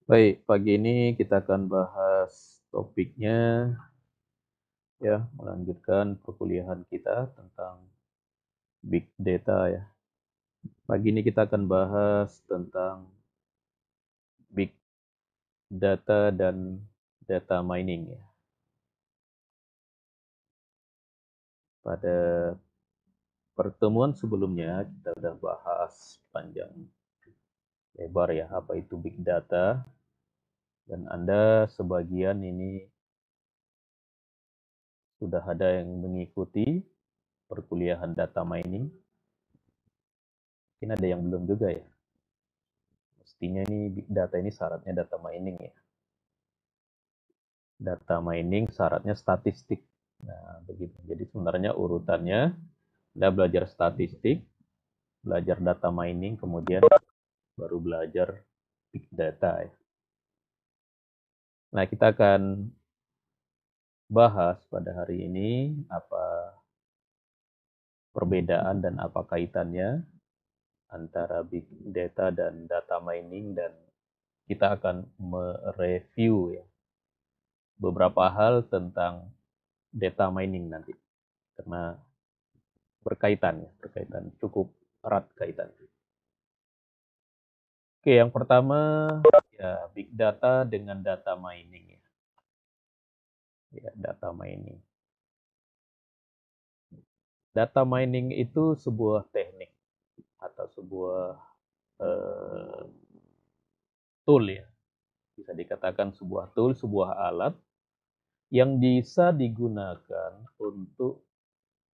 Baik, pagi ini kita akan bahas topiknya ya, melanjutkan perkuliahan kita tentang big data ya. Pagi ini kita akan bahas tentang big data dan data mining ya. Pada pertemuan sebelumnya kita sudah bahas panjang lebar ya apa itu big data, dan Anda sebagian ini sudah ada yang mengikuti perkuliahan data mining. Mungkin ada yang belum juga ya. Mestinya ini big data ini syaratnya data mining ya. Data mining syaratnya statistik. Nah, begitu. Jadi sebenarnya urutannya Anda belajar statistik, belajar data mining, kemudian baru belajar big data ya. Nah, kita akan bahas pada hari ini apa perbedaan dan apa kaitannya antara big data dan data mining, dan kita akan mereview ya beberapa hal tentang data mining nanti, karena berkaitan cukup erat kaitan. Oke, yang pertama ya big data dengan data mining ya. Ya, data mining. Data mining itu sebuah teknik atau sebuah eh, tool ya. Bisa dikatakan sebuah tool, sebuah alat yang bisa digunakan untuk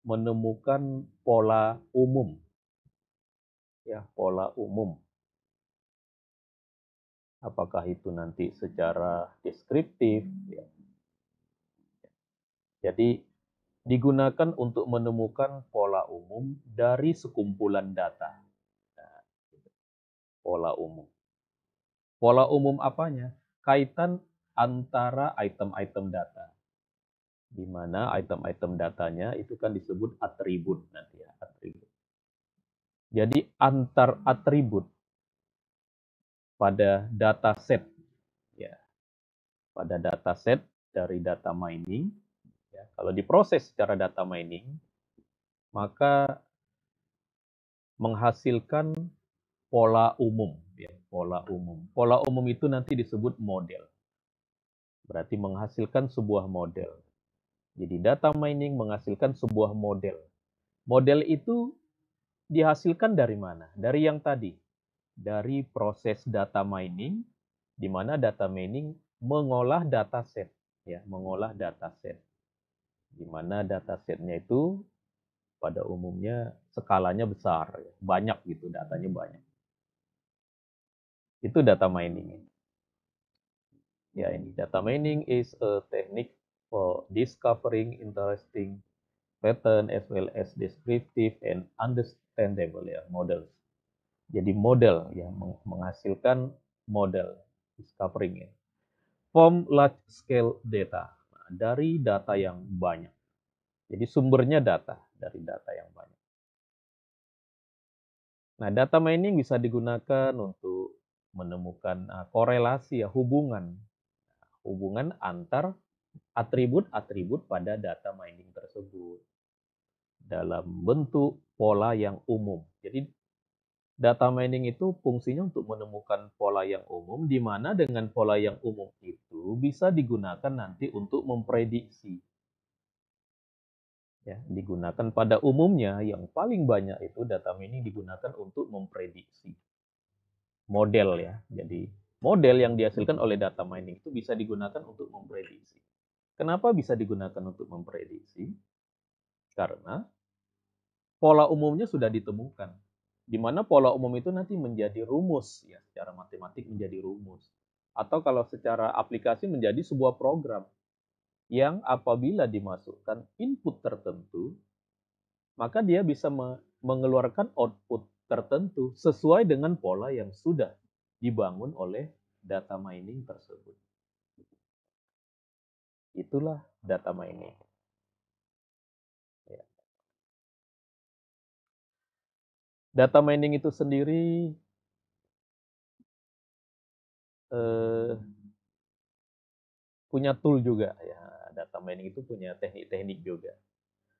menemukan pola umum ya, pola umum. Apakah itu nanti secara deskriptif ya. Jadi digunakan untuk menemukan pola umum dari sekumpulan data. Nah, pola umum. Pola umum apanya? Kaitan antara item-item data. Di mana item-item datanya itu kan disebut atribut nanti ya, atribut. Jadi antar atribut pada dataset ya, pada dataset dari data mining ya. Kalau diproses secara data mining, maka menghasilkan pola umum ya, pola umum. Pola umum itu nanti disebut model. Berarti menghasilkan sebuah model. Jadi data mining menghasilkan sebuah model. Model itu dihasilkan dari mana? Dari yang tadi, dari proses data mining, di mana data mining mengolah dataset, ya, mengolah dataset, di mana datasetnya itu pada umumnya skalanya besar, ya, banyak gitu, datanya banyak. Itu data mining. Ya, ini data mining is a technique for discovering interesting pattern as well as descriptive and understandable ya models. Jadi model yang menghasilkan model discovering ya. From large scale data. Nah, dari data yang banyak. Jadi sumbernya data, dari data yang banyak. Nah, data mining bisa digunakan untuk menemukan korelasi ya, hubungan antar atribut-atribut pada data mining tersebut dalam bentuk pola yang umum. Jadi data mining itu fungsinya untuk menemukan pola yang umum, di mana dengan pola yang umum itu bisa digunakan nanti untuk memprediksi. Ya, digunakan pada umumnya yang paling banyak itu data mining digunakan untuk memprediksi model ya. Jadi model yang dihasilkan oleh data mining itu bisa digunakan untuk memprediksi. Kenapa bisa digunakan untuk memprediksi? Karena pola umumnya sudah ditemukan. Di mana pola umum itu nanti menjadi rumus ya, secara matematik menjadi rumus. Atau kalau secara aplikasi menjadi sebuah program yang apabila dimasukkan input tertentu, maka dia bisa mengeluarkan output tertentu sesuai dengan pola yang sudah dibangun oleh data mining tersebut. Itulah data mining. Ya. Data mining itu sendiri punya tool juga ya. Data mining itu punya teknik-teknik juga.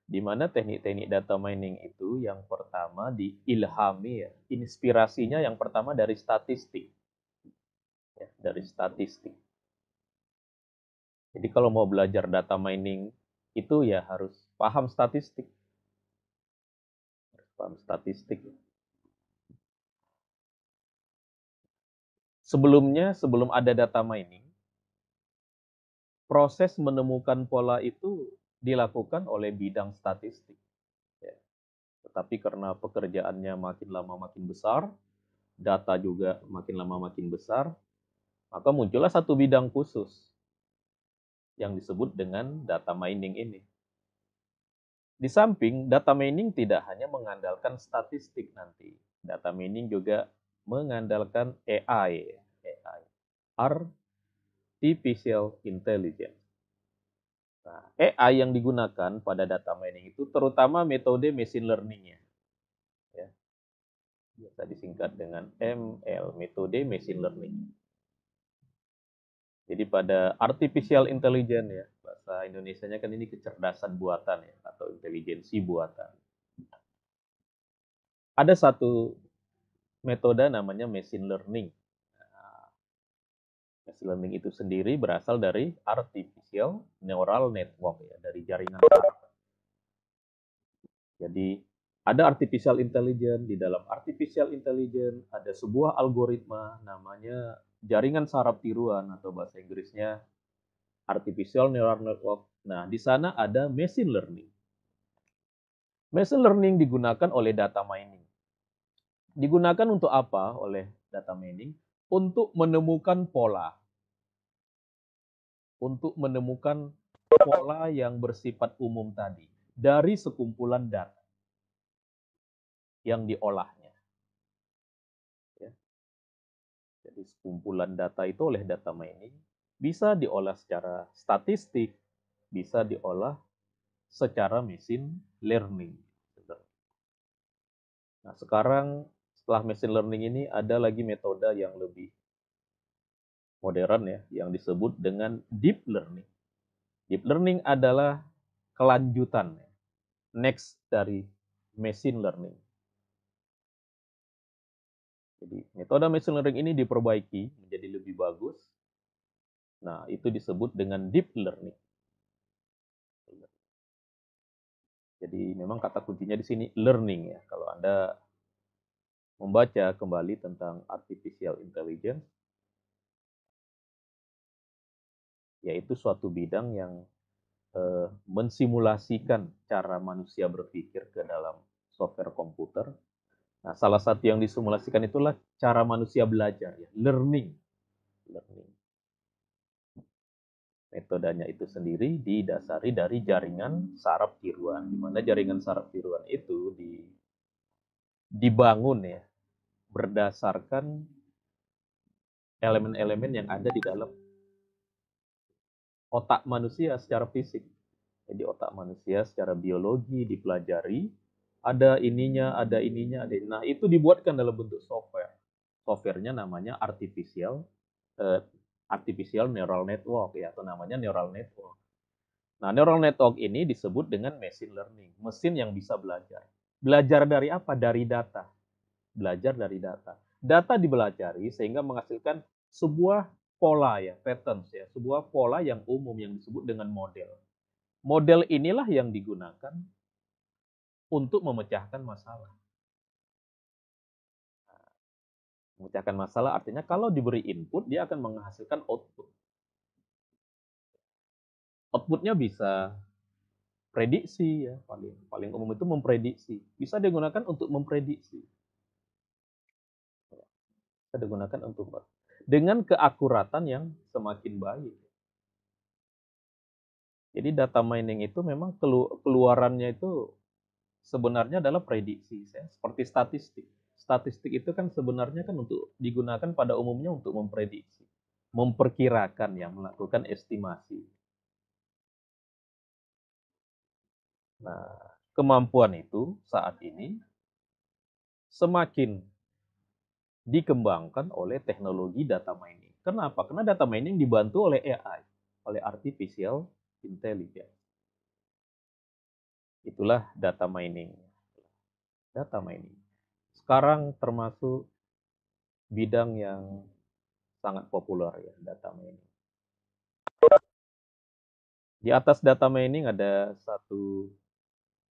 Di mana teknik-teknik data mining itu yang pertama diilhami ya, inspirasinya yang pertama dari statistik. Ya, dari statistik. Jadi kalau mau belajar data mining itu ya harus paham statistik. Harus paham statistik. Sebelumnya, sebelum ada data mining, proses menemukan pola itu dilakukan oleh bidang statistik. Ya. Tetapi karena pekerjaannya makin lama makin besar, data juga makin lama makin besar, maka muncullah satu bidang khusus yang disebut dengan data mining ini. Di samping data mining tidak hanya mengandalkan statistik nanti, data mining juga mengandalkan AI, Artificial Intelligence. Nah, AI yang digunakan pada data mining itu terutama metode machine learning-nya. Ya, biasa disingkat dengan ML, metode machine learning. Jadi pada artificial intelligence ya, bahasa Indonesianya kan ini kecerdasan buatan ya, atau intelijensi buatan. Ada satu metode namanya machine learning. Nah, machine learning itu sendiri berasal dari artificial neural network ya, dari jaringan saraf. Jadi ada artificial intelligence, di dalam artificial intelligence ada sebuah algoritma namanya jaringan saraf tiruan atau bahasa Inggrisnya artificial neural network. Nah, di sana ada machine learning. Machine learning digunakan oleh data mining. Digunakan untuk apa oleh data mining? Untuk menemukan pola. Untuk menemukan pola yang bersifat umum tadi dari sekumpulan data yang diolahnya. Ya. Jadi sekumpulan data itu oleh data mining bisa diolah secara statistik, bisa diolah secara machine learning. Nah, sekarang setelah machine learning ini ada lagi metode yang lebih modern ya, yang disebut dengan deep learning. Deep learning adalah kelanjutan, next dari machine learning. Jadi metode machine learning ini diperbaiki menjadi lebih bagus. Nah, itu disebut dengan deep learning. Jadi memang kata kuncinya di sini learning ya. Kalau Anda membaca kembali tentang artificial intelligence, yaitu suatu bidang yang mensimulasikan cara manusia berpikir ke dalam software komputer. Nah, salah satu yang disimulasikan itulah cara manusia belajar, ya, learning. Learning. Metodenya itu sendiri didasari dari jaringan saraf tiruan, di mana jaringan saraf tiruan itu dibangun ya berdasarkan elemen-elemen yang ada di dalam otak manusia secara fisik. Jadi otak manusia secara biologi dipelajari, ada ininya, ada ininya, ada ini. Nah, itu dibuatkan dalam bentuk software. Softwarenya namanya artificial neural network ya, atau namanya neural network. Nah, neural network ini disebut dengan machine learning, mesin yang bisa belajar. Belajar dari apa? Dari data. Belajar dari data. Data dibelajari sehingga menghasilkan sebuah pola ya, patterns ya, sebuah pola yang umum yang disebut dengan model. Model inilah yang digunakan untuk memecahkan masalah. Memecahkan masalah artinya kalau diberi input, dia akan menghasilkan output. Outputnya bisa prediksi ya, paling umum itu memprediksi. Bisa digunakan untuk memprediksi. Bisa digunakan untuk dengan keakuratan yang semakin baik. Jadi data mining itu memang keluarannya itu sebenarnya adalah prediksi, ya, seperti statistik. Statistik itu kan sebenarnya kan untuk digunakan pada umumnya untuk memprediksi, memperkirakan, ya, melakukan estimasi. Nah, kemampuan itu saat ini semakin dikembangkan oleh teknologi data mining. Kenapa? Karena data mining dibantu oleh AI, oleh artificial intelligence. Itulah data mining. Data mining. Sekarang termasuk bidang yang sangat populer ya, data mining. Di atas data mining ada satu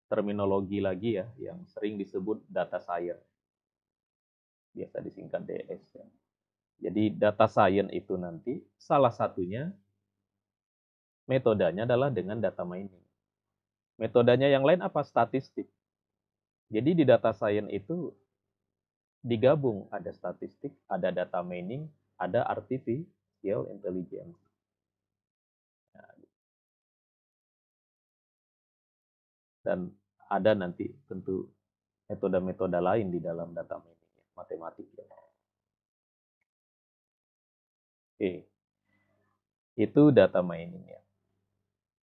terminologi lagi ya, yang sering disebut data science. Biasa disingkat DS ya. Jadi data science itu nanti salah satunya metodenya adalah dengan data mining. Metodenya yang lain apa? Statistik. Jadi di data science itu digabung ada statistik, ada data mining, ada artificial intelligence. Nah, dan ada nanti tentu metode-metode lain di dalam data mining, matematik ya. Oke, itu data mining ya.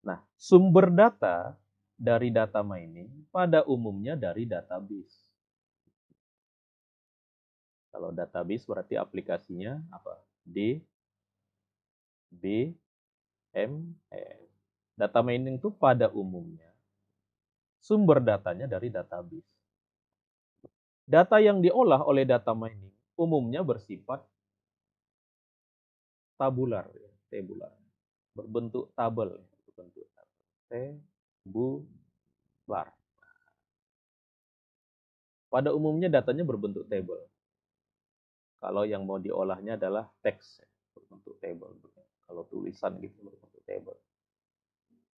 Nah, sumber data dari data mining pada umumnya dari database. Kalau database berarti aplikasinya apa? D, B, M, S. Data mining itu pada umumnya sumber datanya dari database. Data yang diolah oleh data mining umumnya bersifat tabular, ya, tabular, berbentuk tabel, berbentuk tabular. Pada umumnya datanya berbentuk table. Kalau yang mau diolahnya adalah teks, berbentuk table. Kalau tulisan gitu berbentuk table.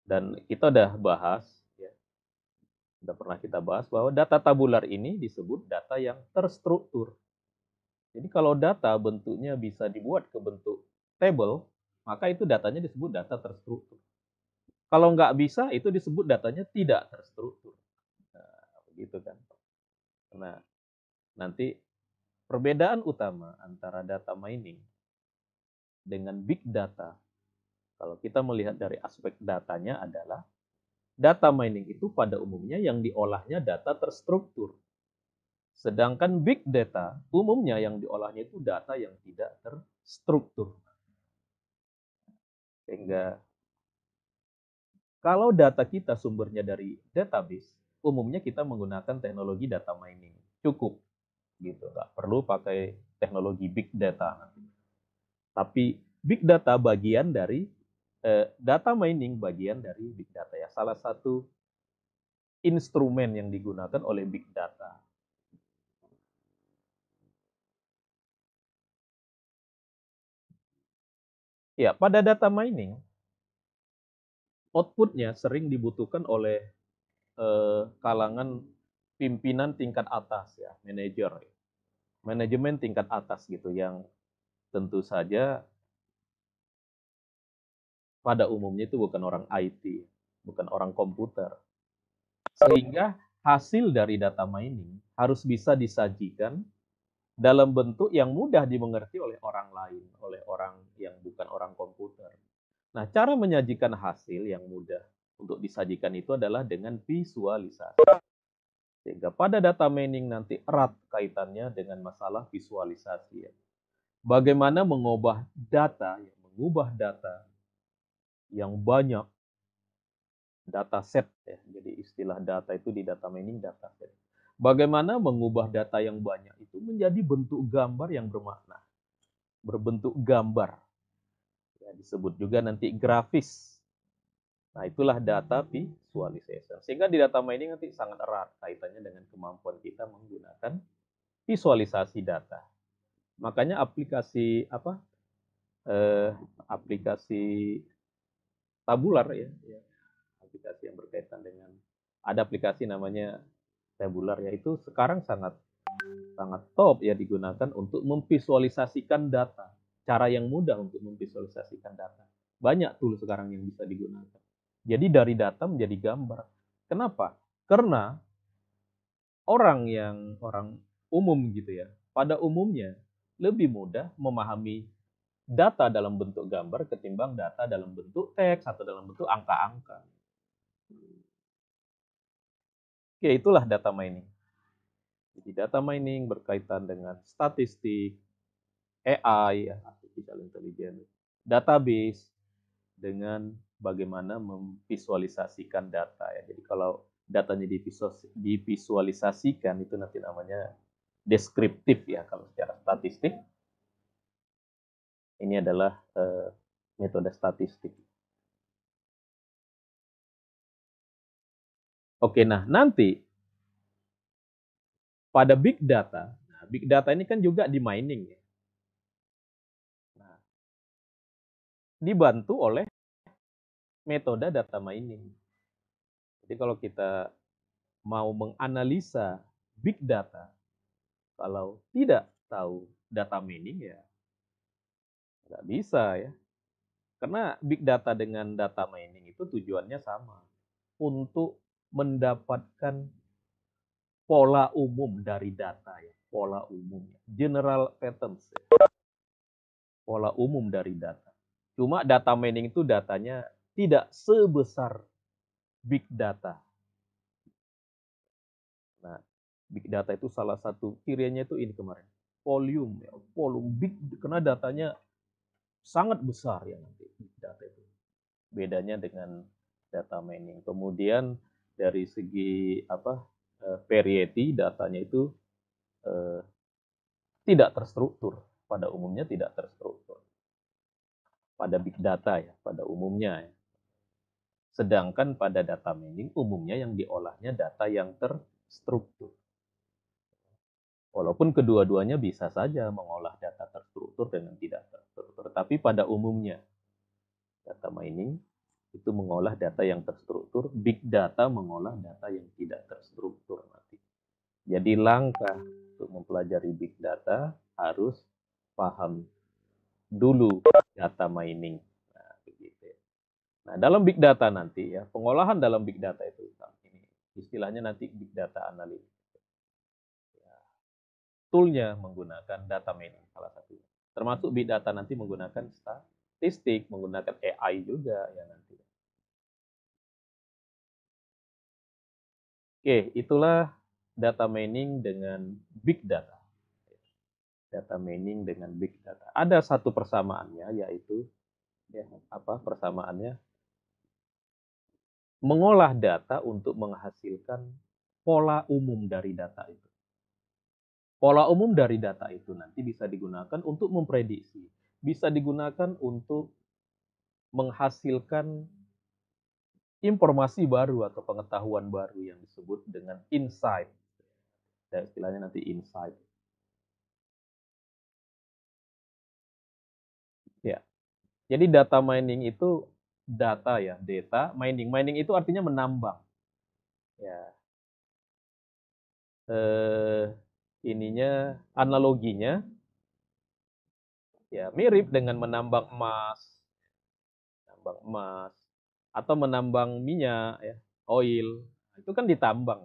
Dan kita udah bahas, ya, sudah pernah kita bahas bahwa data tabular ini disebut data yang terstruktur. Jadi kalau data bentuknya bisa dibuat ke bentuk table, maka itu datanya disebut data terstruktur. Kalau nggak bisa, itu disebut datanya tidak terstruktur. Nah, begitu kan. Nah, nanti perbedaan utama antara data mining dengan big data, kalau kita melihat dari aspek datanya adalah data mining itu pada umumnya yang diolahnya data terstruktur. Sedangkan big data umumnya yang diolahnya itu data yang tidak terstruktur. Sehingga kalau data kita sumbernya dari database, umumnya kita menggunakan teknologi data mining. Cukup gitu, nggak perlu pakai teknologi big data. Tapi big data bagian dari data mining bagian dari big data ya. Salah satu instrumen yang digunakan oleh big data. Ya, pada data mining outputnya sering dibutuhkan oleh kalangan pimpinan tingkat atas ya, manajer, manajemen tingkat atas gitu yang tentu saja pada umumnya itu bukan orang IT, bukan orang komputer. Sehingga hasil dari data mining harus bisa disajikan dalam bentuk yang mudah dimengerti oleh orang lain, oleh orang yang bukan orang komputer. Nah, cara menyajikan hasil yang mudah untuk disajikan itu adalah dengan visualisasi. Sehingga pada data mining nanti erat kaitannya dengan masalah visualisasi. Ya. Bagaimana mengubah data yang banyak, data set ya. Jadi istilah data itu di data mining data set. Bagaimana mengubah data yang banyak itu menjadi bentuk gambar yang bermakna, berbentuk gambar. Ya, disebut juga nanti grafis. Nah, itulah data visualization. Sehingga di data mining nanti sangat erat kaitannya dengan kemampuan kita menggunakan visualisasi data. Makanya aplikasi apa? Aplikasi tabular ya, ya, aplikasi yang berkaitan dengan ada aplikasi namanya tabular ya itu sekarang sangat sangat top ya digunakan untuk memvisualisasikan data. Cara yang mudah untuk memvisualisasikan data. Banyak tool sekarang yang bisa digunakan. Jadi dari data menjadi gambar. Kenapa? Karena orang umum gitu ya, pada umumnya lebih mudah memahami data dalam bentuk gambar ketimbang data dalam bentuk teks atau dalam bentuk angka-angka. Oke, itulah data mining. Jadi data mining berkaitan dengan statistik, AI, artificial intelligence, database, dengan bagaimana memvisualisasikan data ya. Jadi kalau datanya divisualisasikan itu nanti namanya deskriptif ya kalau secara statistik. Ini adalah metode statistik. Oke, nah nanti pada big data, nah big data ini kan juga di mining ya. Nah, dibantu oleh metode data mining. Jadi kalau kita mau menganalisa big data, kalau tidak tahu data mining ya nggak bisa ya. Karena big data dengan data mining itu tujuannya sama, untuk mendapatkan pola umum dari data ya, pola umum, general patterns ya, pola umum dari data. Cuma data mining itu datanya tidak sebesar big data. Nah, big data itu salah satu cirinya itu ini kemarin, volume ya, volume big karena datanya sangat besar ya nanti big data itu. Bedanya dengan data mining. Kemudian dari segi variety datanya itu eh, tidak terstruktur. Pada umumnya tidak terstruktur. Pada big data ya, pada umumnya ya. Sedangkan pada data mining umumnya yang diolahnya data yang terstruktur. Walaupun kedua-duanya bisa saja mengolah data terstruktur dengan tidak terstruktur. Tapi pada umumnya data mining itu mengolah data yang terstruktur, big data mengolah data yang tidak terstruktur nanti. Jadi langkah untuk mempelajari big data harus paham dulu data mining. Nah, begitu ya. Nah, dalam big data nanti ya, pengolahan dalam big data itu ini istilahnya nanti big data analysis. Ya, toolnya menggunakan data mining salah satunya. Termasuk big data nanti menggunakan statistik, menggunakan AI juga ya nanti. Oke, itulah data mining dengan big data. Data mining dengan big data. Ada satu persamaannya yaitu ya, apa persamaannya? Mengolah data untuk menghasilkan pola umum dari data itu. Pola umum dari data itu nanti bisa digunakan untuk memprediksi, bisa digunakan untuk menghasilkan informasi baru atau pengetahuan baru yang disebut dengan insight. Dan istilahnya nanti insight. Ya. Jadi data mining itu data ya, data mining. Mining itu artinya menambang. Ya. Ininya analoginya ya mirip dengan menambang emas atau menambang minyak ya, oil. Itu kan ditambang.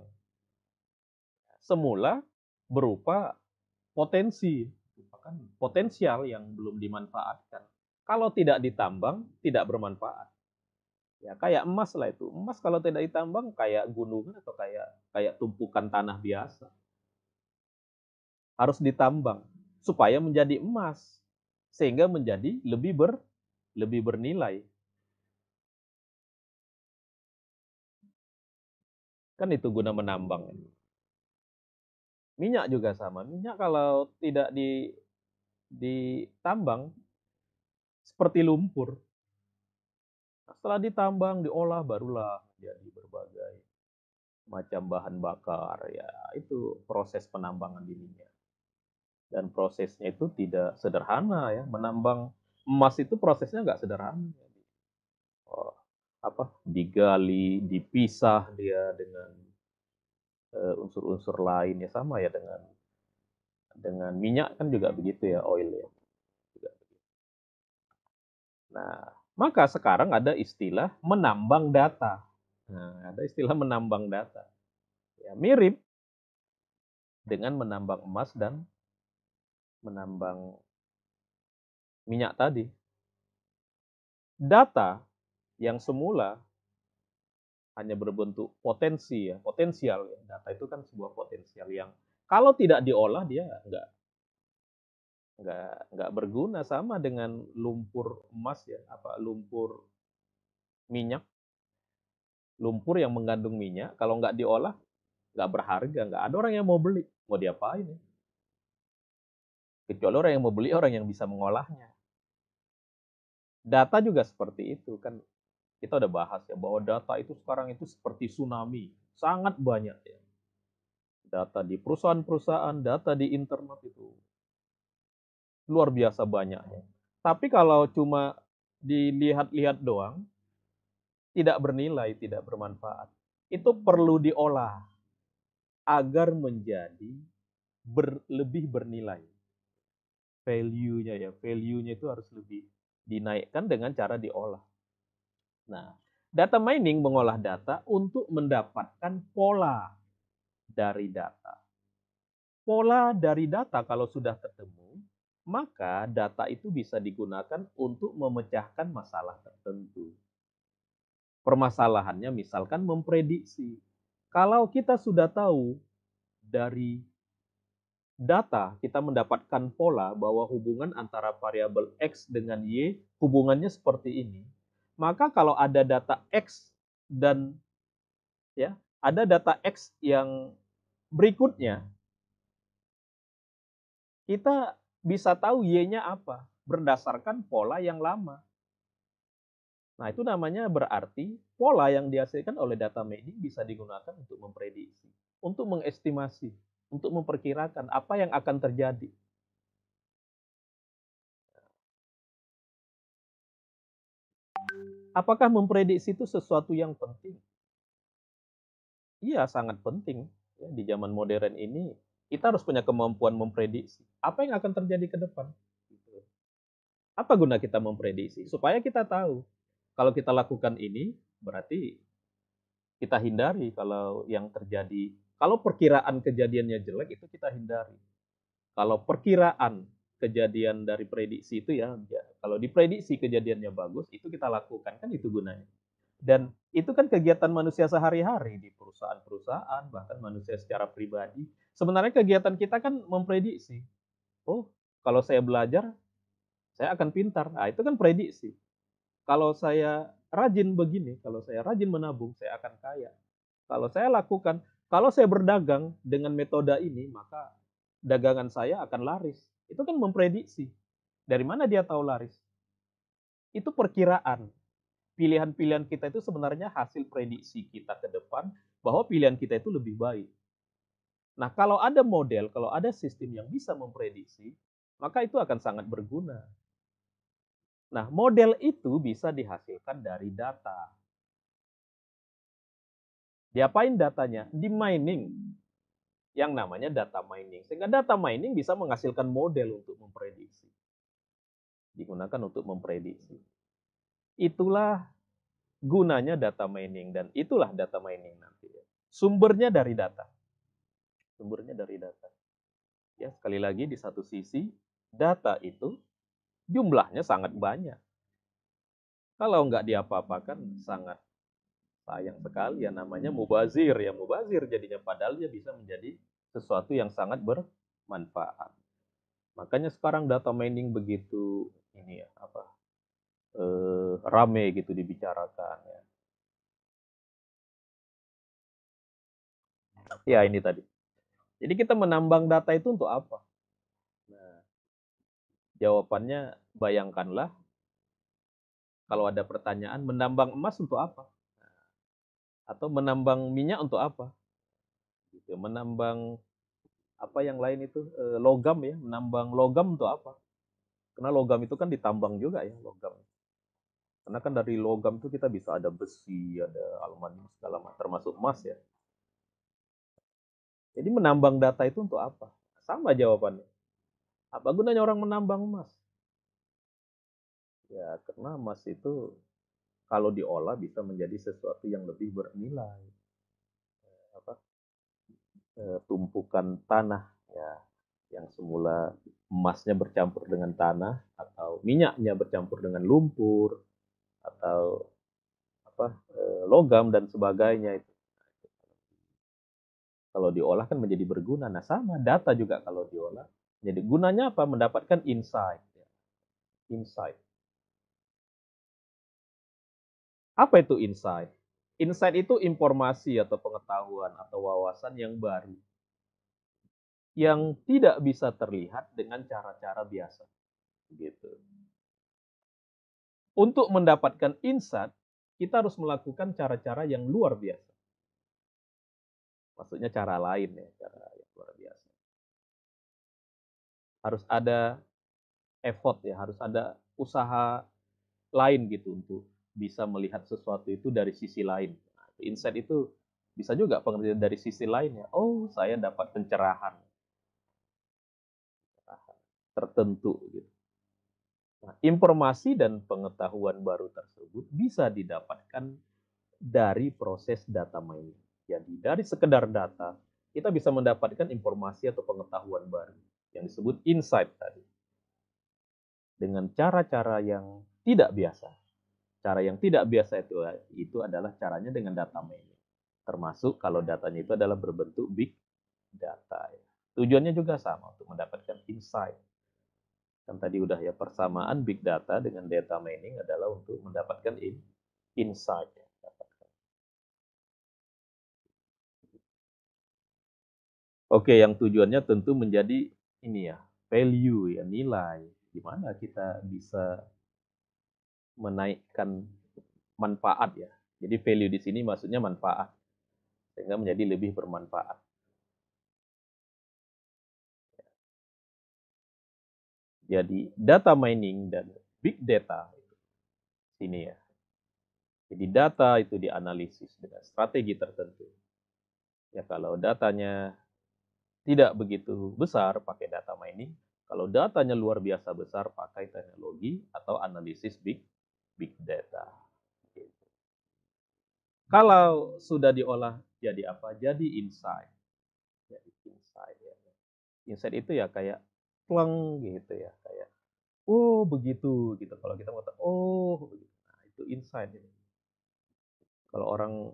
Semula berupa potensi, merupakan potensial yang belum dimanfaatkan. Kalau tidak ditambang, tidak bermanfaat. Ya kayak emas lah itu. Emas kalau tidak ditambang kayak gunungan atau kayak tumpukan tanah biasa. Harus ditambang supaya menjadi emas sehingga menjadi lebih bernilai. Kan itu guna menambang. Minyak juga sama. Minyak kalau tidak ditambang seperti lumpur. Nah, setelah ditambang, diolah barulah jadi berbagai macam bahan bakar ya. Itu proses penambangan di minyak. Dan prosesnya itu tidak sederhana ya. Menambang emas itu prosesnya nggak sederhana. Oh, digali, dipisah dia dengan unsur-unsur lain ya sama ya dengan minyak kan juga begitu ya oil ya. Juga. Nah, maka sekarang ada istilah menambang data. Nah, ada istilah menambang data. Ya, mirip dengan menambang emas dan menambang minyak tadi. Data yang semula hanya berbentuk potensi ya, potensial ya. Data itu kan sebuah potensial yang kalau tidak diolah dia nggak berguna sama dengan lumpur emas ya, lumpur minyak, lumpur yang mengandung minyak, kalau nggak diolah, nggak berharga, nggak ada orang yang mau beli. Mau diapain ya? Kecuali orang yang mau beli, orang yang bisa mengolahnya. Data juga seperti itu kan. Kita udah bahas ya bahwa data itu sekarang itu seperti tsunami, sangat banyak ya. Data di perusahaan-perusahaan, data di internet itu luar biasa banyaknya. Tapi kalau cuma dilihat-lihat doang, tidak bernilai, tidak bermanfaat. Itu perlu diolah agar menjadi lebih bernilai. Value-nya ya, value-nya itu harus lebih dinaikkan dengan cara diolah. Nah, data mining mengolah data untuk mendapatkan pola dari data. Pola dari data kalau sudah ketemu, maka data itu bisa digunakan untuk memecahkan masalah tertentu. Permasalahannya misalkan memprediksi. Kalau kita sudah tahu dari data, kita mendapatkan pola bahwa hubungan antara variabel X dengan Y, hubungannya seperti ini. Maka kalau ada data X dan ya, ada data X yang berikutnya, kita bisa tahu Y-nya apa berdasarkan pola yang lama. Nah, itu namanya berarti pola yang dihasilkan oleh data mining bisa digunakan untuk memprediksi, untuk mengestimasi, untuk memperkirakan apa yang akan terjadi. Apakah memprediksi itu sesuatu yang penting? Iya, sangat penting. Ya, di zaman modern ini, kita harus punya kemampuan memprediksi. Apa yang akan terjadi ke depan? Gitu. Apa guna kita memprediksi? Supaya kita tahu. Kalau kita lakukan ini, berarti kita hindari kalau yang terjadi. Kalau perkiraan kejadiannya jelek, itu kita hindari. Kalau perkiraan kejadian dari prediksi itu ya, kalau diprediksi kejadiannya bagus, itu kita lakukan. Kan itu gunanya. Dan itu kan kegiatan manusia sehari-hari di perusahaan-perusahaan, bahkan manusia secara pribadi. Sebenarnya kegiatan kita kan memprediksi. Oh, kalau saya belajar, saya akan pintar. Nah, itu kan prediksi. Kalau saya rajin begini, kalau saya rajin menabung, saya akan kaya. Kalau saya lakukan, kalau saya berdagang dengan metode ini, maka dagangan saya akan laris. Itu kan memprediksi. Dari mana dia tahu laris? Itu perkiraan. Pilihan-pilihan kita itu sebenarnya hasil prediksi kita ke depan bahwa pilihan kita itu lebih baik. Nah, kalau ada model, kalau ada sistem yang bisa memprediksi, maka itu akan sangat berguna. Nah, model itu bisa dihasilkan dari data. Diapain datanya? Di mining yang namanya data mining. Sehingga data mining bisa menghasilkan model untuk memprediksi. Digunakan untuk memprediksi. Itulah gunanya data mining dan itulah data mining nanti. Sumbernya dari data. Sumbernya dari data. Ya, sekali lagi di satu sisi data itu jumlahnya sangat banyak. Kalau nggak diapa-apakan sangat sayang sekali ya namanya mubazir ya mubazir jadinya padahal dia bisa menjadi sesuatu yang sangat bermanfaat. Makanya sekarang data mining begitu ini ya apa rame gitu dibicarakan ya. Ya ini tadi. Jadi kita menambang data itu untuk apa? Nah, jawabannya bayangkanlah kalau ada pertanyaan menambang emas untuk apa? Atau menambang minyak untuk apa? Gitu. Menambang apa yang lain itu logam ya, menambang logam untuk apa? Karena logam itu kan ditambang juga ya logam. Karena kan dari logam itu kita bisa ada besi, ada aluminium segala macam, termasuk emas ya. Jadi menambang data itu untuk apa? Sama jawabannya. Apa gunanya orang menambang emas? Ya karena emas itu kalau diolah bisa menjadi sesuatu yang lebih bernilai. Apa? Tumpukan tanah ya yang semula emasnya bercampur dengan tanah atau minyaknya bercampur dengan lumpur atau apa logam dan sebagainya itu kalau diolah kan menjadi berguna. Nah sama data juga kalau diolah jadi gunanya apa mendapatkan insight ya. Insight Apa itu insight? Insight itu informasi atau pengetahuan atau wawasan yang baru, yang tidak bisa terlihat dengan cara-cara biasa, gitu. Untuk mendapatkan insight, kita harus melakukan cara-cara yang luar biasa. Maksudnya cara lain ya, cara yang luar biasa. Harus ada effort ya, harus ada usaha lain gitu untuk bisa melihat sesuatu itu dari sisi lain. Nah, insight itu bisa juga pengertian dari sisi lain ya. Oh, saya dapat pencerahan tertentu gitu. Nah, informasi dan pengetahuan baru tersebut bisa didapatkan dari proses data mining. Jadi dari sekedar data, kita bisa mendapatkan informasi atau pengetahuan baru yang disebut insight tadi. Dengan cara-cara yang tidak biasa. Cara yang tidak biasa itu adalah caranya dengan data mining. Termasuk kalau datanya itu adalah berbentuk big data. Ya. Tujuannya juga sama untuk mendapatkan insight. Kan tadi udah ya, persamaan big data dengan data mining adalah untuk mendapatkan insight. Ya. Oke, yang tujuannya tentu menjadi ini ya, value ya, nilai. Gimana kita bisa menaikkan manfaat ya. Jadi value di sini maksudnya manfaat, sehingga menjadi lebih bermanfaat. Jadi data mining dan big data ini ya. Jadi data itu dianalisis dengan strategi tertentu. Ya kalau datanya tidak begitu besar pakai data mining, kalau datanya luar biasa besar pakai teknologi atau analisis big data. Gitu. Kalau sudah diolah jadi apa? Jadi insight. Jadi insight ya. Insight itu ya kayak pleng gitu ya, kayak oh begitu gitu. Kalau kita mau tahu, oh begitu. Nah, itu insight ini. Kalau orang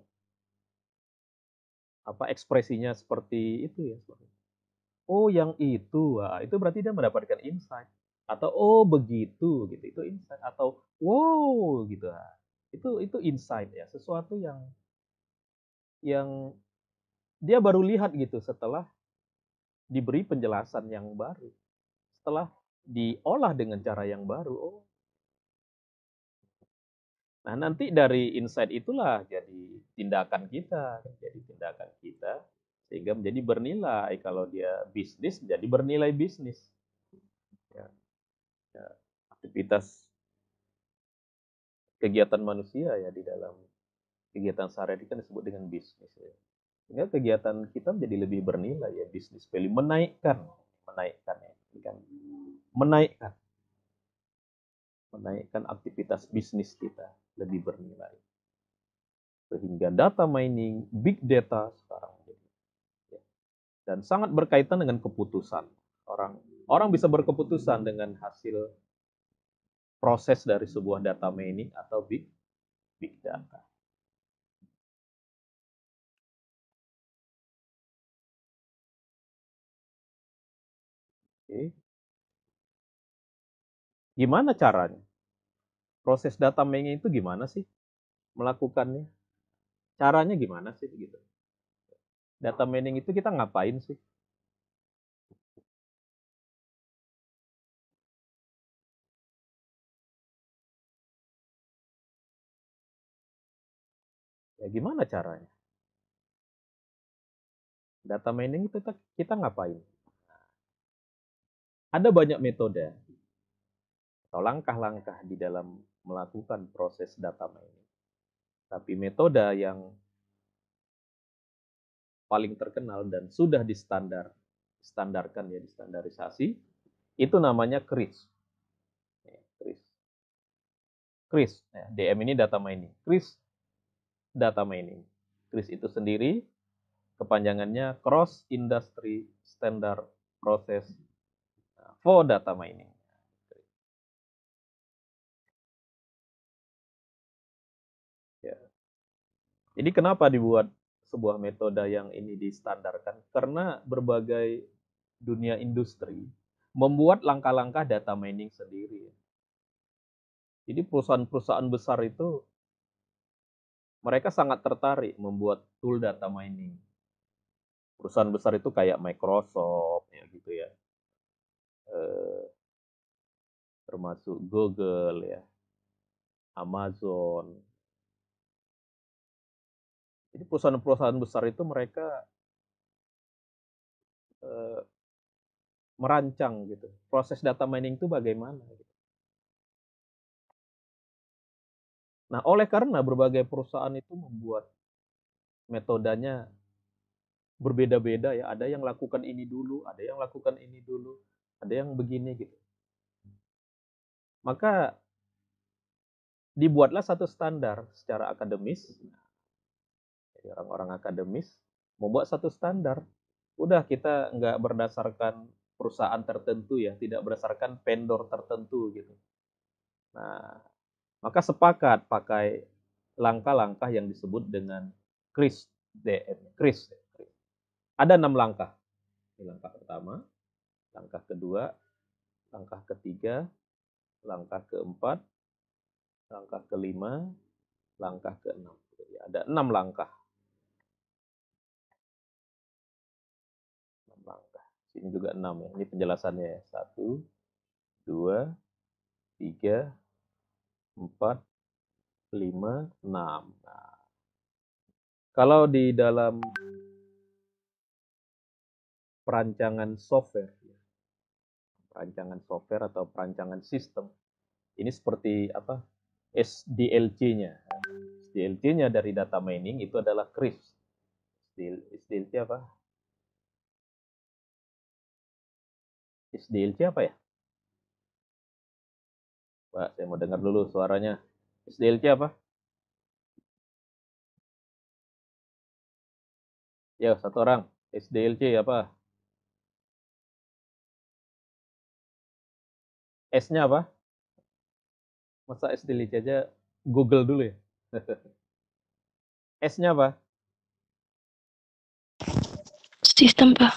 apa ekspresinya seperti itu ya. Oh yang itu, wah, itu berarti dia mendapatkan insight. Atau oh begitu gitu, itu insight. Atau wow gitu. Nah, itu insight ya, sesuatu yang dia baru lihat gitu setelah diberi penjelasan yang baru. Setelah diolah dengan cara yang baru. Oh, nah, nanti dari insight itulah jadi tindakan kita sehingga menjadi bernilai. Kalau dia bisnis, jadi bernilai bisnis. Ya, ya. Aktivitas kegiatan manusia ya di dalam kegiatan sehari-hari kan disebut dengan bisnis ya. Sehingga kegiatan kita menjadi lebih bernilai ya, bisnis value, menaikkan ya, kan menaikkan, menaikkan aktivitas bisnis kita lebih bernilai. Sehingga data mining, big data sekarang menjadi ya, dan sangat berkaitan dengan keputusan. Orang orang bisa berkeputusan dengan hasil proses dari sebuah data mining atau big data. Oke. Gimana caranya? Proses data mining itu gimana sih melakukannya? Caranya gimana sih gitu? Data mining itu kita ngapain sih? Ya gimana caranya? Data mining itu kita ngapain? Ada banyak metode atau langkah-langkah di dalam melakukan proses data mining. Tapi metode yang paling terkenal dan sudah distandarkan ya, distandarisasi, itu namanya CRIS. Ya, CRIS. CRIS, ya, DM ini data mining. CRIS data mining. CRIS itu sendiri kepanjangannya Cross Industry Standard Process for Data Mining. Ya. Jadi kenapa dibuat sebuah metode yang ini distandarkan? Karena berbagai dunia industri membuat langkah-langkah data mining sendiri. Jadi perusahaan-perusahaan besar itu mereka sangat tertarik membuat tool data mining. Perusahaan besar itu kayak Microsoft, ya gitu ya, eh, termasuk Google ya, Amazon. Jadi perusahaan-perusahaan besar itu mereka eh, merancang gitu. Proses data mining itu bagaimana gitu. Nah, oleh karena berbagai perusahaan itu membuat metodenya berbeda-beda ya. Ada yang lakukan ini dulu, ada yang lakukan ini dulu, ada yang begini gitu. Maka dibuatlah satu standar secara akademis. Jadi orang-orang akademis membuat satu standar. Udah kita nggak berdasarkan perusahaan tertentu ya, tidak berdasarkan vendor tertentu gitu. Nah, maka sepakat pakai langkah-langkah yang disebut dengan CRIS DM. CRIS. Ada 6 langkah. Ini langkah pertama, langkah kedua, langkah ketiga, langkah keempat, langkah kelima, langkah keenam. Jadi ada 6 langkah. 6 langkah. Sini juga 6 ya. Ini penjelasannya ya. 1, 2, 3, 4, 5, 6. Nah, kalau di dalam perancangan software, perancangan software atau perancangan sistem, ini seperti apa? SDLC-nya. SDLC-nya dari data mining itu adalah CRIS. SDLC apa? SDLC apa ya? Pak, saya mau dengar dulu suaranya. SDLC apa? Ya, satu orang. SDLC apa? S-nya apa? Masa SDLC aja Google dulu ya? S-nya apa? Sistem, Pak.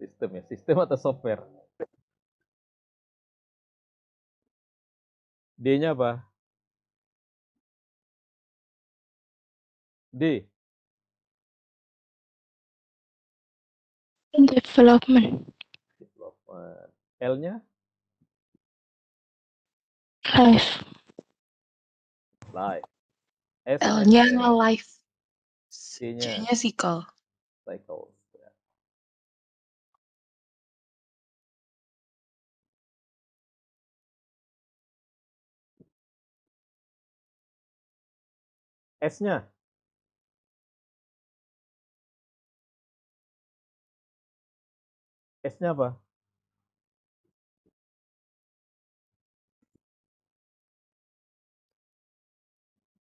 Sistem ya. Sistem atau software? D-nya apa? D. Development. Development. L-nya? Life. Life. S-nya? L-nya life. C-nya? C-nya cycle. Cycle. S-nya? S-nya apa?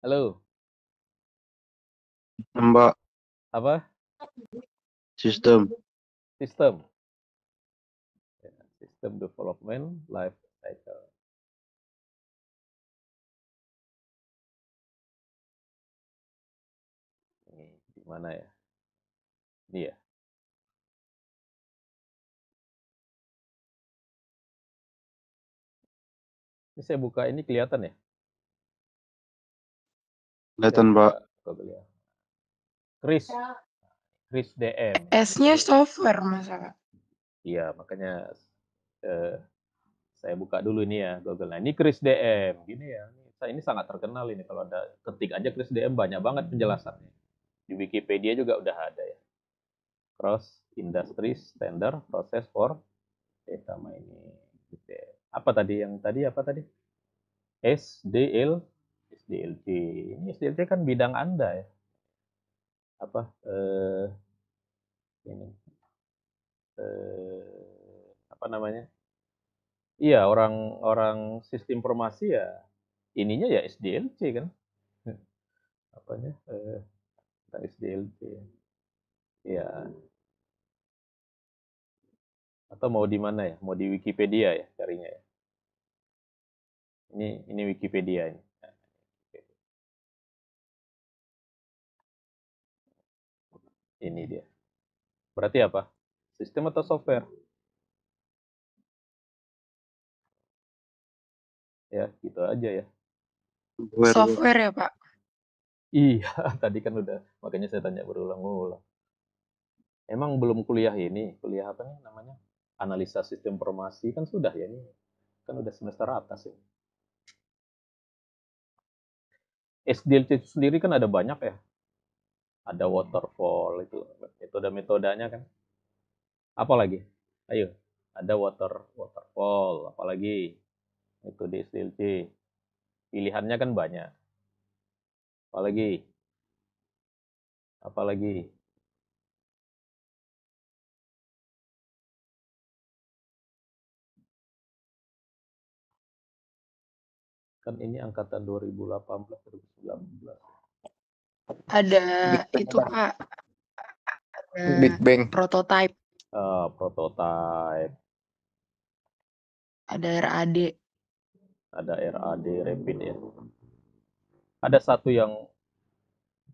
Halo? Mbak, Apa? sistem. Sistem. Ya, sistem development life cycle. Ini di mana ya? Ini ya. Ini saya buka ini kelihatan ya? Saya Kelihatan, buka Pak. Google ya. Chris. Chris DM. S-nya software, masa Pak? Iya, makanya eh, saya buka dulu ini ya Google. Nah, ini Chris DM. Gini ya. Ini sangat terkenal ini. Kalau ada ketik aja Chris DM banyak banget penjelasannya. Di Wikipedia juga udah ada ya. Cross Industry Standard Process for Data Mining. Apa tadi yang tadi apa tadi? SDLC. Ini SDLC kan bidang Anda ya. Apa ini apa namanya? Iya, orang-orang sistem informasi ya ininya ya SDLC kan. Apanya? SDLC. Iya. Atau mau di mana ya? Mau di Wikipedia ya carinya ya. Ini Wikipedia ini. Ini dia. Berarti apa? Sistem atau software? Ya, gitu aja ya. Software, Pak. Software ya, Pak? Iya, tadi kan udah, makanya saya tanya berulang-ulang. Emang belum kuliah ini, kuliah apa nih namanya? Analisa sistem informasi kan sudah ya ini, kan udah semester atas ya. SDLC itu sendiri kan ada banyak ya, ada waterfall itu metode-metodenya kan. Apa lagi? Ayo, ada waterfall, apalagi metode SDLC. Pilihannya kan banyak. Apalagi, apalagi. Kan ini angkatan 2018, 2019. Ada Big Bang itu apa? Pak, Big ada Bang. prototype, Prototype, ada RAD. ada RAD, rapid ya. Ada satu yang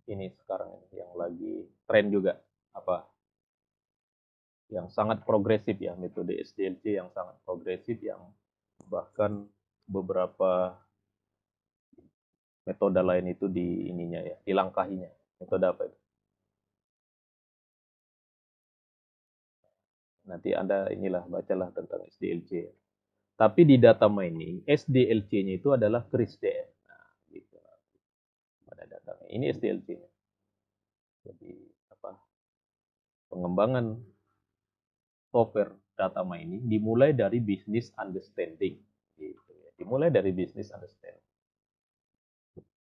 ini sekarang ini, yang lagi tren juga, apa? Yang sangat progresif ya, metode SDLC yang sangat progresif, yang bahkan beberapa metode lain itu di ininya ya, dilangkahinya. Metode apa itu? Nanti Anda inilah bacalah tentang SDLC. Tapi di data mining, SDLC-nya itu adalah CRISDM. Nah, gitu. Pada data ini SDLC-nya. Jadi apa? Pengembangan software data mining dimulai dari business understanding. Gitu ya. Dimulai dari business understanding.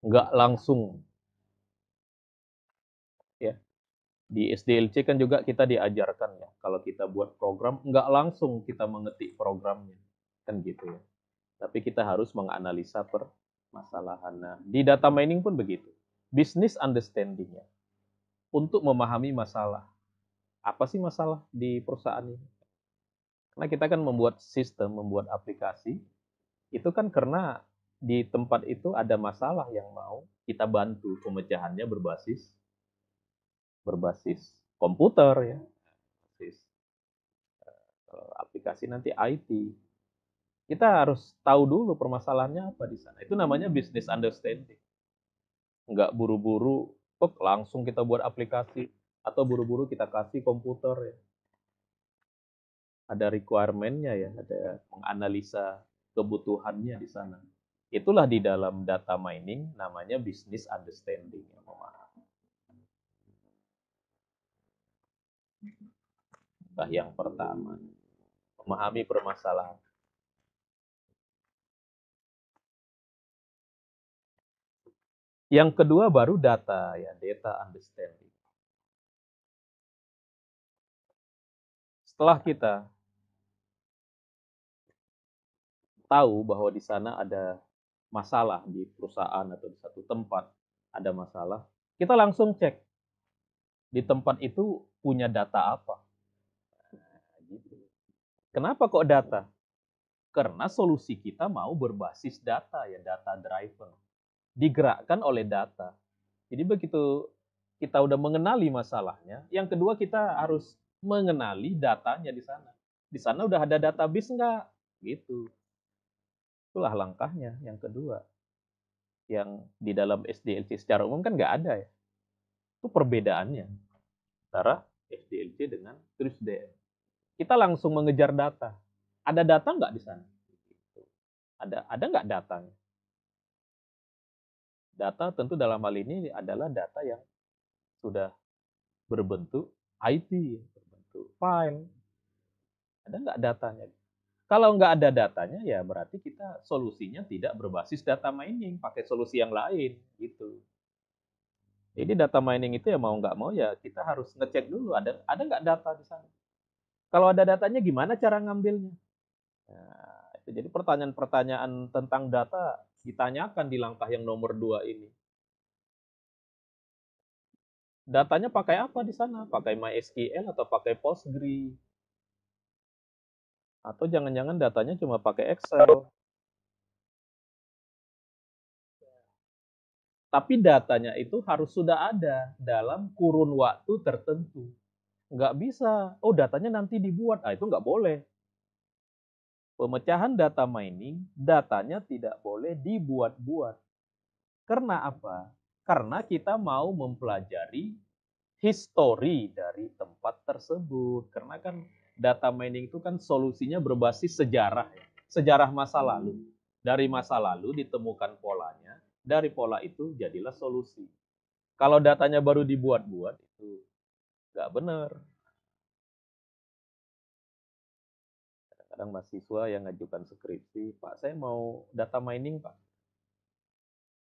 Nggak langsung ya. Di SDLC kan juga kita diajarkan ya, kalau kita buat program, nggak langsung kita mengetik programnya. Kan gitu ya. Tapi kita harus menganalisa permasalahan. Nah, di data mining pun begitu. Business understanding-nya. Untuk memahami masalah. Apa sih masalah di perusahaan ini? Karena kita kan membuat sistem, membuat aplikasi, itu kan karena di tempat itu ada masalah yang mau kita bantu pemecahannya berbasis komputer ya, berbasis aplikasi nanti IT. Kita harus tahu dulu permasalahannya apa di sana. Itu namanya business understanding. Nggak buru-buru, langsung kita buat aplikasi atau buru-buru kita kasih komputer ya. Ada requirement-nya ya, ada menganalisa kebutuhannya di sana. Itulah di dalam data mining namanya business understanding. Nah, yang pertama, memahami permasalahan. Yang kedua baru data ya, data understanding. Setelah kita tahu bahwa di sana ada masalah di perusahaan atau di satu tempat ada masalah, kita langsung cek di tempat itu punya data apa. Nah, gitu. Kenapa kok data? Karena solusi kita mau berbasis data ya, data driven. Digerakkan oleh data. Jadi begitu kita udah mengenali masalahnya, yang kedua kita harus mengenali datanya di sana. Di sana udah ada database nggak? Gitu. Itulah langkahnya yang kedua. Yang di dalam SDLC secara umum kan nggak ada ya. Itu perbedaannya antara SDLC dengan TRISDM. Kita langsung mengejar data. Ada data nggak di sana? Ada nggak datanya? Data tentu dalam hal ini adalah data yang sudah berbentuk IT, berbentuk file. Ada nggak datanya? Kalau nggak ada datanya, ya berarti kita solusinya tidak berbasis data mining, pakai solusi yang lain, gitu. Jadi data mining itu ya mau nggak mau ya kita harus ngecek dulu ada nggak data di sana. Kalau ada datanya gimana cara ngambilnya? Nah, itu jadi pertanyaan-pertanyaan tentang data ditanyakan di langkah yang nomor 2 ini. Datanya pakai apa di sana? Pakai MySQL atau pakai Postgre? Atau jangan-jangan datanya cuma pakai Excel? Tapi datanya itu harus sudah ada dalam kurun waktu tertentu. Nggak bisa, oh datanya nanti dibuat. Ah, itu nggak boleh. Pemecahan data mining, datanya tidak boleh dibuat-buat. Karena apa? Karena kita mau mempelajari histori dari tempat tersebut. Karena kan data mining itu kan solusinya berbasis sejarah, ya. Sejarah masa lalu. Dari masa lalu ditemukan polanya, dari pola itu jadilah solusi. Kalau datanya baru dibuat-buat itu nggak benar. Kadang-kadang mahasiswa yang ngajukan skripsi, Pak saya mau data mining Pak.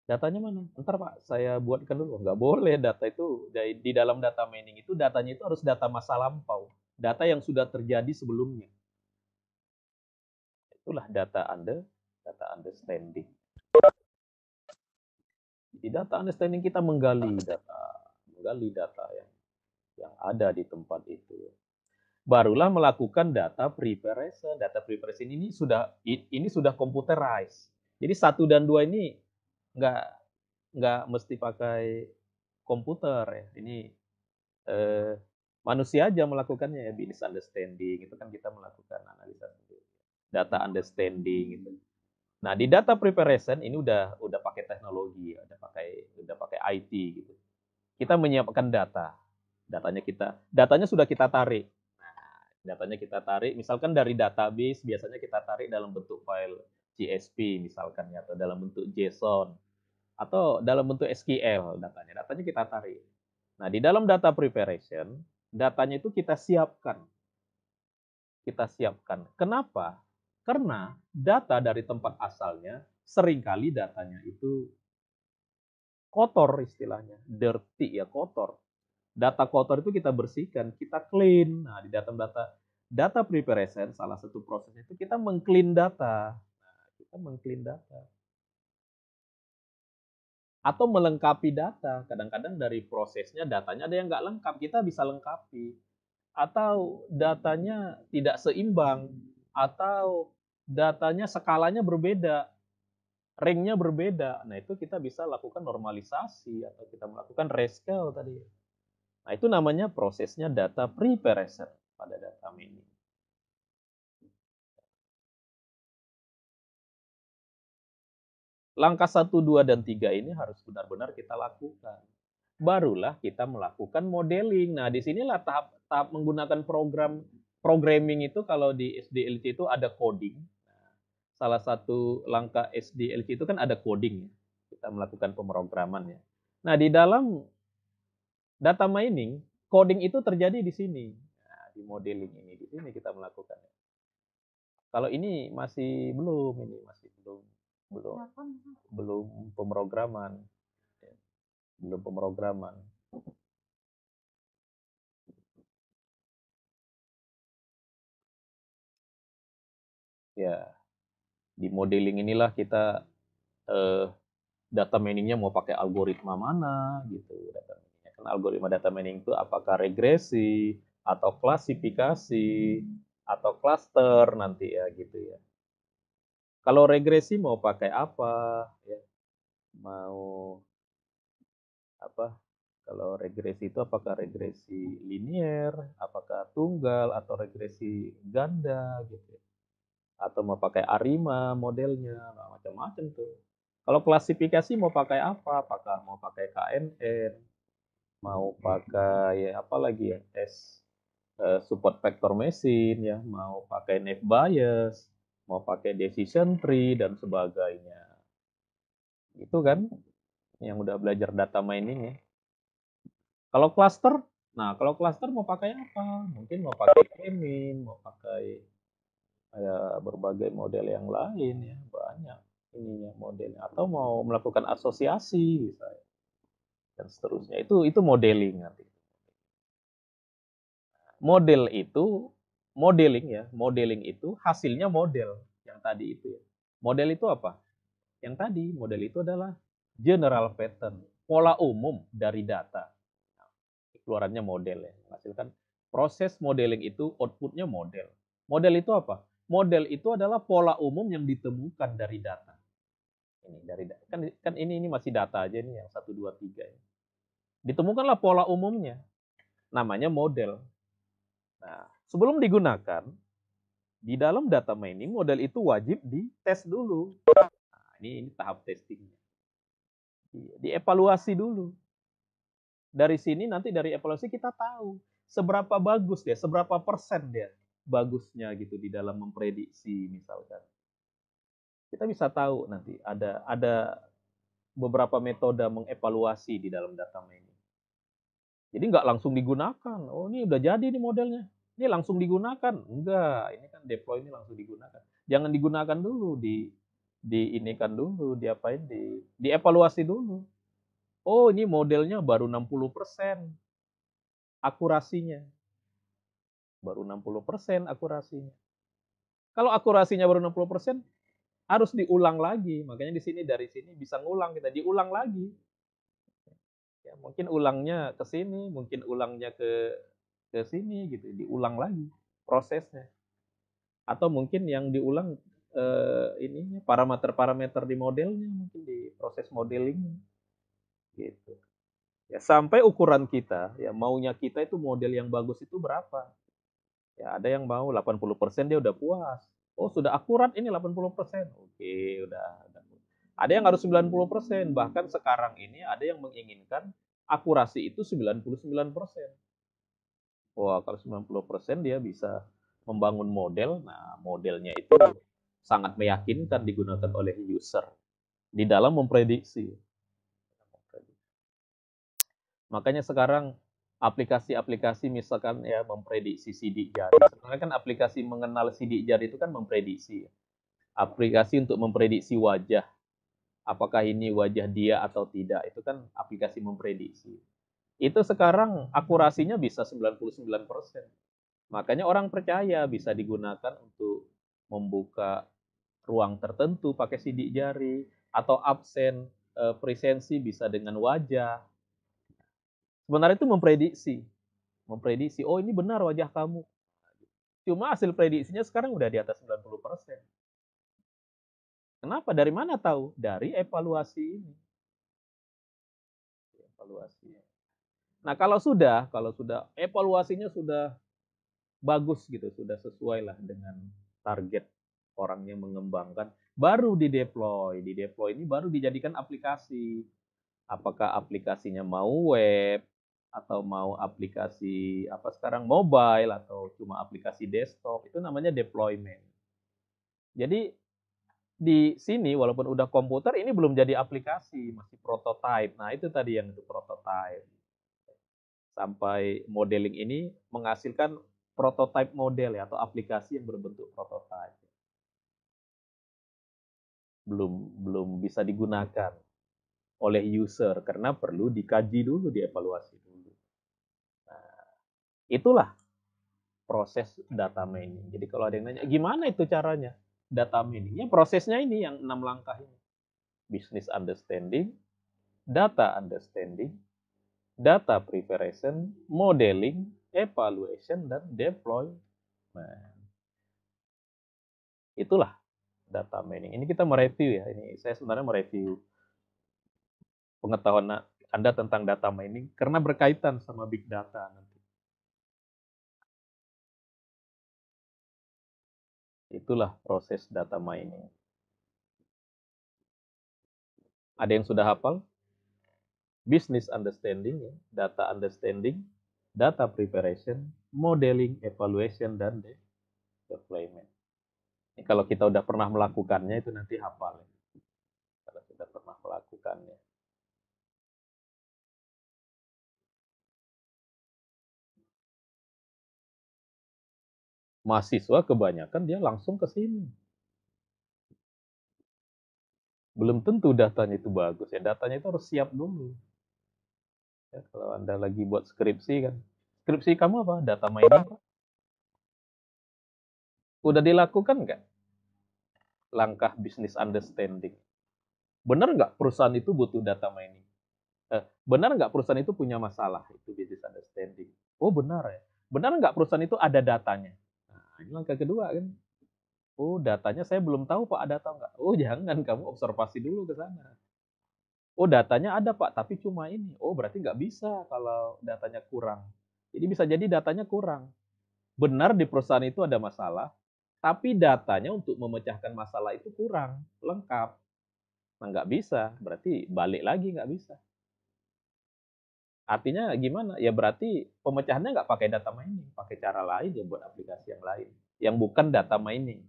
Datanya mana? Ntar Pak, saya buatkan dulu. Nggak boleh, data itu, di dalam data mining itu, datanya itu harus data masa lampau. Data yang sudah terjadi sebelumnya. Itulah data understanding. Di data understanding kita menggali data yang ada di tempat itu. Barulah melakukan data preparation. Data preparation ini sudah computerized. Jadi 1 dan 2 ini nggak mesti pakai komputer ya. Ini manusia aja melakukannya ya, business understanding itu kan kita melakukan analisa sendiri. Data understanding gitu. Nah, di data preparation ini udah pakai teknologi, udah pakai IT gitu. Kita menyiapkan data. Datanya sudah kita tarik. Nah, datanya kita tarik misalkan dari database, biasanya kita tarik dalam bentuk file CSV misalkan ya, atau dalam bentuk JSON atau dalam bentuk SQL datanya. Datanya kita tarik. Nah, di dalam data preparation, datanya itu kita siapkan. Kenapa? Karena data dari tempat asalnya, seringkali datanya itu kotor istilahnya. Dirty ya, kotor. Data kotor itu kita bersihkan, kita clean. Nah, di data preparation, salah satu prosesnya itu kita meng-clean data. Nah, kita meng-clean data. Atau melengkapi data. Kadang-kadang dari prosesnya datanya ada yang nggak lengkap, kita bisa lengkapi. Atau datanya tidak seimbang, atau datanya skalanya berbeda, ranknya berbeda. Nah, itu kita bisa lakukan normalisasi, atau kita melakukan rescale tadi. Nah, itu namanya prosesnya data preparation pada data mining. Langkah 1, 2, dan 3 ini harus benar-benar kita lakukan. Barulah kita melakukan modeling. Nah, disinilah tahap menggunakan programming itu. Kalau di SDLC itu ada coding. Nah, salah satu langkah SDLC itu kan ada coding ya. Kita melakukan pemrograman ya. Nah, di dalam data mining, coding itu terjadi di sini. Nah, di modeling ini, di sini kita melakukan. Kalau ini masih belum pemrograman. Belum pemrograman. Ya, di modeling inilah kita data miningnya mau pakai algoritma mana gitu. Kan algoritma data mining itu apakah regresi atau klasifikasi atau cluster nanti ya gitu ya. Kalau regresi mau pakai apa ya? Mau apa? Kalau regresi itu apakah regresi linier, apakah tunggal atau regresi ganda gitu ya. Atau mau pakai ARIMA modelnya, nah, macam-macam tuh. Kalau klasifikasi mau pakai apa? Apakah mau pakai KNN, mau pakai apa lagi ya, support vector machine ya, mau pakai naive Bayes, mau pakai decision tree dan sebagainya. Itu kan yang udah belajar data mining ya. Kalau cluster mau pakai apa? Mungkin mau pakai Kemin, mau pakai berbagai model yang lain ya, banyak ininya modelnya, atau mau melakukan asosiasi misalnya dan seterusnya. Itu modeling nanti. Modeling itu hasilnya model yang tadi itu ya. Model itu apa? Yang tadi model itu adalah general pattern, pola umum dari data. Keluarannya model ya, menghasilkan proses modeling itu outputnya model. Model itu apa? Model itu adalah pola umum yang ditemukan dari data. Ini dari kan ini masih data aja nih yang 1 2 3 ya. Ditemukanlah pola umumnya. Namanya model. Nah, sebelum digunakan di dalam data mining, model itu wajib dites dulu. Nah, ini tahap testingnya. Iya, dievaluasi dulu. Dari sini nanti dari evaluasi kita tahu seberapa bagus dia, seberapa persen dia bagusnya gitu di dalam memprediksi misalkan. Kita bisa tahu nanti ada beberapa metode mengevaluasi di dalam data mining. Jadi nggak langsung digunakan. Oh ini udah jadi nih modelnya. Ini langsung digunakan. Enggak, ini kan deploy ini langsung digunakan. Jangan digunakan dulu, diinikan dulu, diapain, dievaluasi dulu. Oh ini modelnya baru 60% akurasinya. Baru 60% akurasinya. Kalau akurasinya baru 60%, harus diulang lagi. Makanya di sini dari sini bisa ngulang kita, diulang lagi. Ya, mungkin ulangnya ke sini, mungkin ulangnya ke sini gitu, diulang lagi prosesnya. Atau mungkin yang diulang ininya parameter-parameter di modelnya, mungkin di proses modelingnya gitu. Ya sampai ukuran kita, ya maunya kita itu model yang bagus itu berapa. Ya ada yang mau 80% dia udah puas. Oh sudah akurat ini 80%. Oke, udah. Ada yang harus 90%, bahkan sekarang ini ada yang menginginkan akurasi itu 99%. Wah, kalau 90% dia bisa membangun model. Nah, modelnya itu sangat meyakinkan digunakan oleh user di dalam memprediksi. Makanya sekarang aplikasi-aplikasi misalkan ya memprediksi sidik jari. Sebenarnya kan aplikasi mengenal sidik jari itu kan memprediksi. Aplikasi untuk memprediksi wajah. Apakah ini wajah dia atau tidak. Itu kan aplikasi memprediksi. Itu sekarang akurasinya bisa 99%. Makanya orang percaya bisa digunakan untuk membuka ruang tertentu pakai sidik jari atau absen presensi bisa dengan wajah. Sebenarnya itu memprediksi. Oh ini benar wajah kamu. Cuma hasil prediksinya sekarang udah di atas 90%. Kenapa? Dari mana tahu? Dari evaluasi ini. Evaluasi. Nah kalau sudah evaluasinya sudah bagus gitu, sudah sesuai lah dengan target orangnya mengembangkan, baru dideploy. Dideploy ini baru dijadikan aplikasi. Apakah aplikasinya mau web atau mau aplikasi apa sekarang mobile atau cuma aplikasi desktop, itu namanya deployment. Jadi di sini walaupun udah komputer ini belum jadi aplikasi, masih prototype. Nah, itu tadi yang itu prototype. Sampai modeling ini menghasilkan prototype model ya, atau aplikasi yang berbentuk prototype. Belum bisa digunakan oleh user karena perlu dikaji dulu, dievaluasi dulu. Nah, itulah proses data mining. Jadi kalau ada yang nanya, gimana itu caranya data mining? Ya prosesnya ini yang 6 langkah ini. Business understanding, data understanding, data preparation, modeling, evaluation, dan deployment. Itulah data mining. Ini kita mereview ya. Ini saya sebenarnya mereview pengetahuan Anda tentang data mining karena berkaitan sama big data nanti. Itulah proses data mining. Ada yang sudah hafal? Business understanding, data understanding, data preparation, modeling, evaluation, dan deployment. Ini kalau kita udah pernah melakukannya itu nanti hafal. Kalau sudah pernah melakukannya. Mahasiswa kebanyakan dia langsung ke sini. Belum tentu datanya itu bagus ya. Datanya itu harus siap dulu. Ya, kalau Anda lagi buat skripsi kan. Skripsi kamu apa? Data mining. Udah dilakukan nggak langkah business understanding? Benar nggak perusahaan itu butuh data mining? Benar nggak perusahaan itu punya masalah? Itu business understanding. Oh benar ya. Benar nggak perusahaan itu ada datanya? Nah, ini langkah kedua kan. Oh datanya saya belum tahu Pak ada atau nggak. Oh jangan, kamu observasi dulu ke sana. Oh datanya ada Pak, tapi cuma ini. Oh berarti nggak bisa kalau datanya kurang. Jadi bisa jadi datanya kurang. Benar di perusahaan itu ada masalah, tapi datanya untuk memecahkan masalah itu kurang lengkap. Nah, nggak bisa, berarti balik lagi nggak bisa. Artinya gimana? Ya berarti pemecahannya nggak pakai data mining, pakai cara lain ya buat aplikasi yang lain, yang bukan data mining.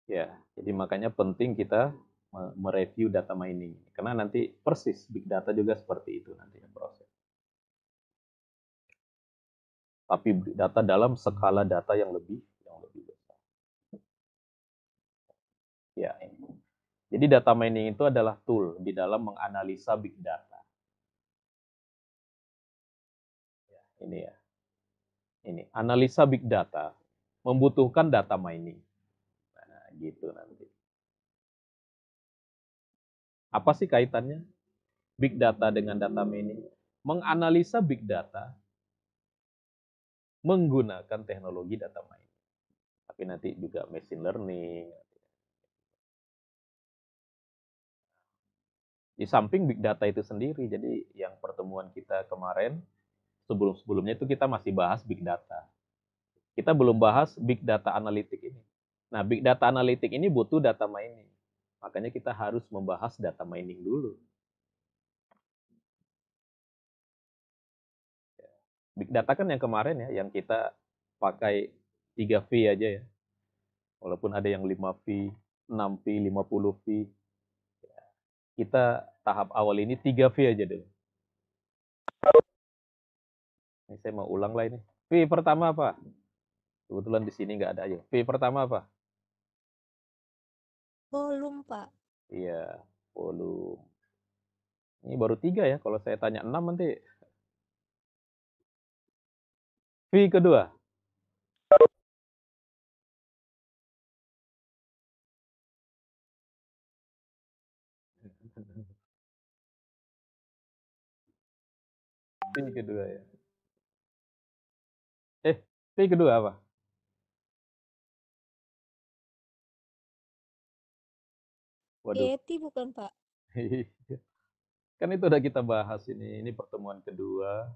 Ya, jadi makanya penting kita mereview data mining, karena nanti persis big data juga seperti itu nanti proses. Tapi big data dalam skala data yang lebih besar. Ya, ini. Jadi data mining itu adalah tool di dalam menganalisa big data. Ya, ini ya. Ini analisa big data membutuhkan data mining. Nah, gitu nanti. Apa sih kaitannya big data dengan data mining? Menganalisa big data menggunakan teknologi data mining. Tapi nanti juga machine learning. Di samping big data itu sendiri, jadi yang pertemuan kita kemarin, sebelum-sebelumnya itu kita masih bahas big data. Kita belum bahas big data analitik ini. Nah, big data analitik ini butuh data mining. Makanya kita harus membahas data mining dulu. Big data kan yang kemarin ya, yang kita pakai 3V aja ya. Walaupun ada yang 5V, 6V, 50V. Kita tahap awal ini 3V aja dulu. Ini saya mau ulang lah ini. V pertama apa? Kebetulan di sini nggak ada aja. V pertama apa? Volume, Pak. Iya, volume. Ini baru 3 ya. Kalau saya tanya 6 nanti. V kedua. V kedua ya. V kedua apa? Waduh. Yeti bukan, Pak? Kan itu udah kita bahas ini. Ini pertemuan kedua.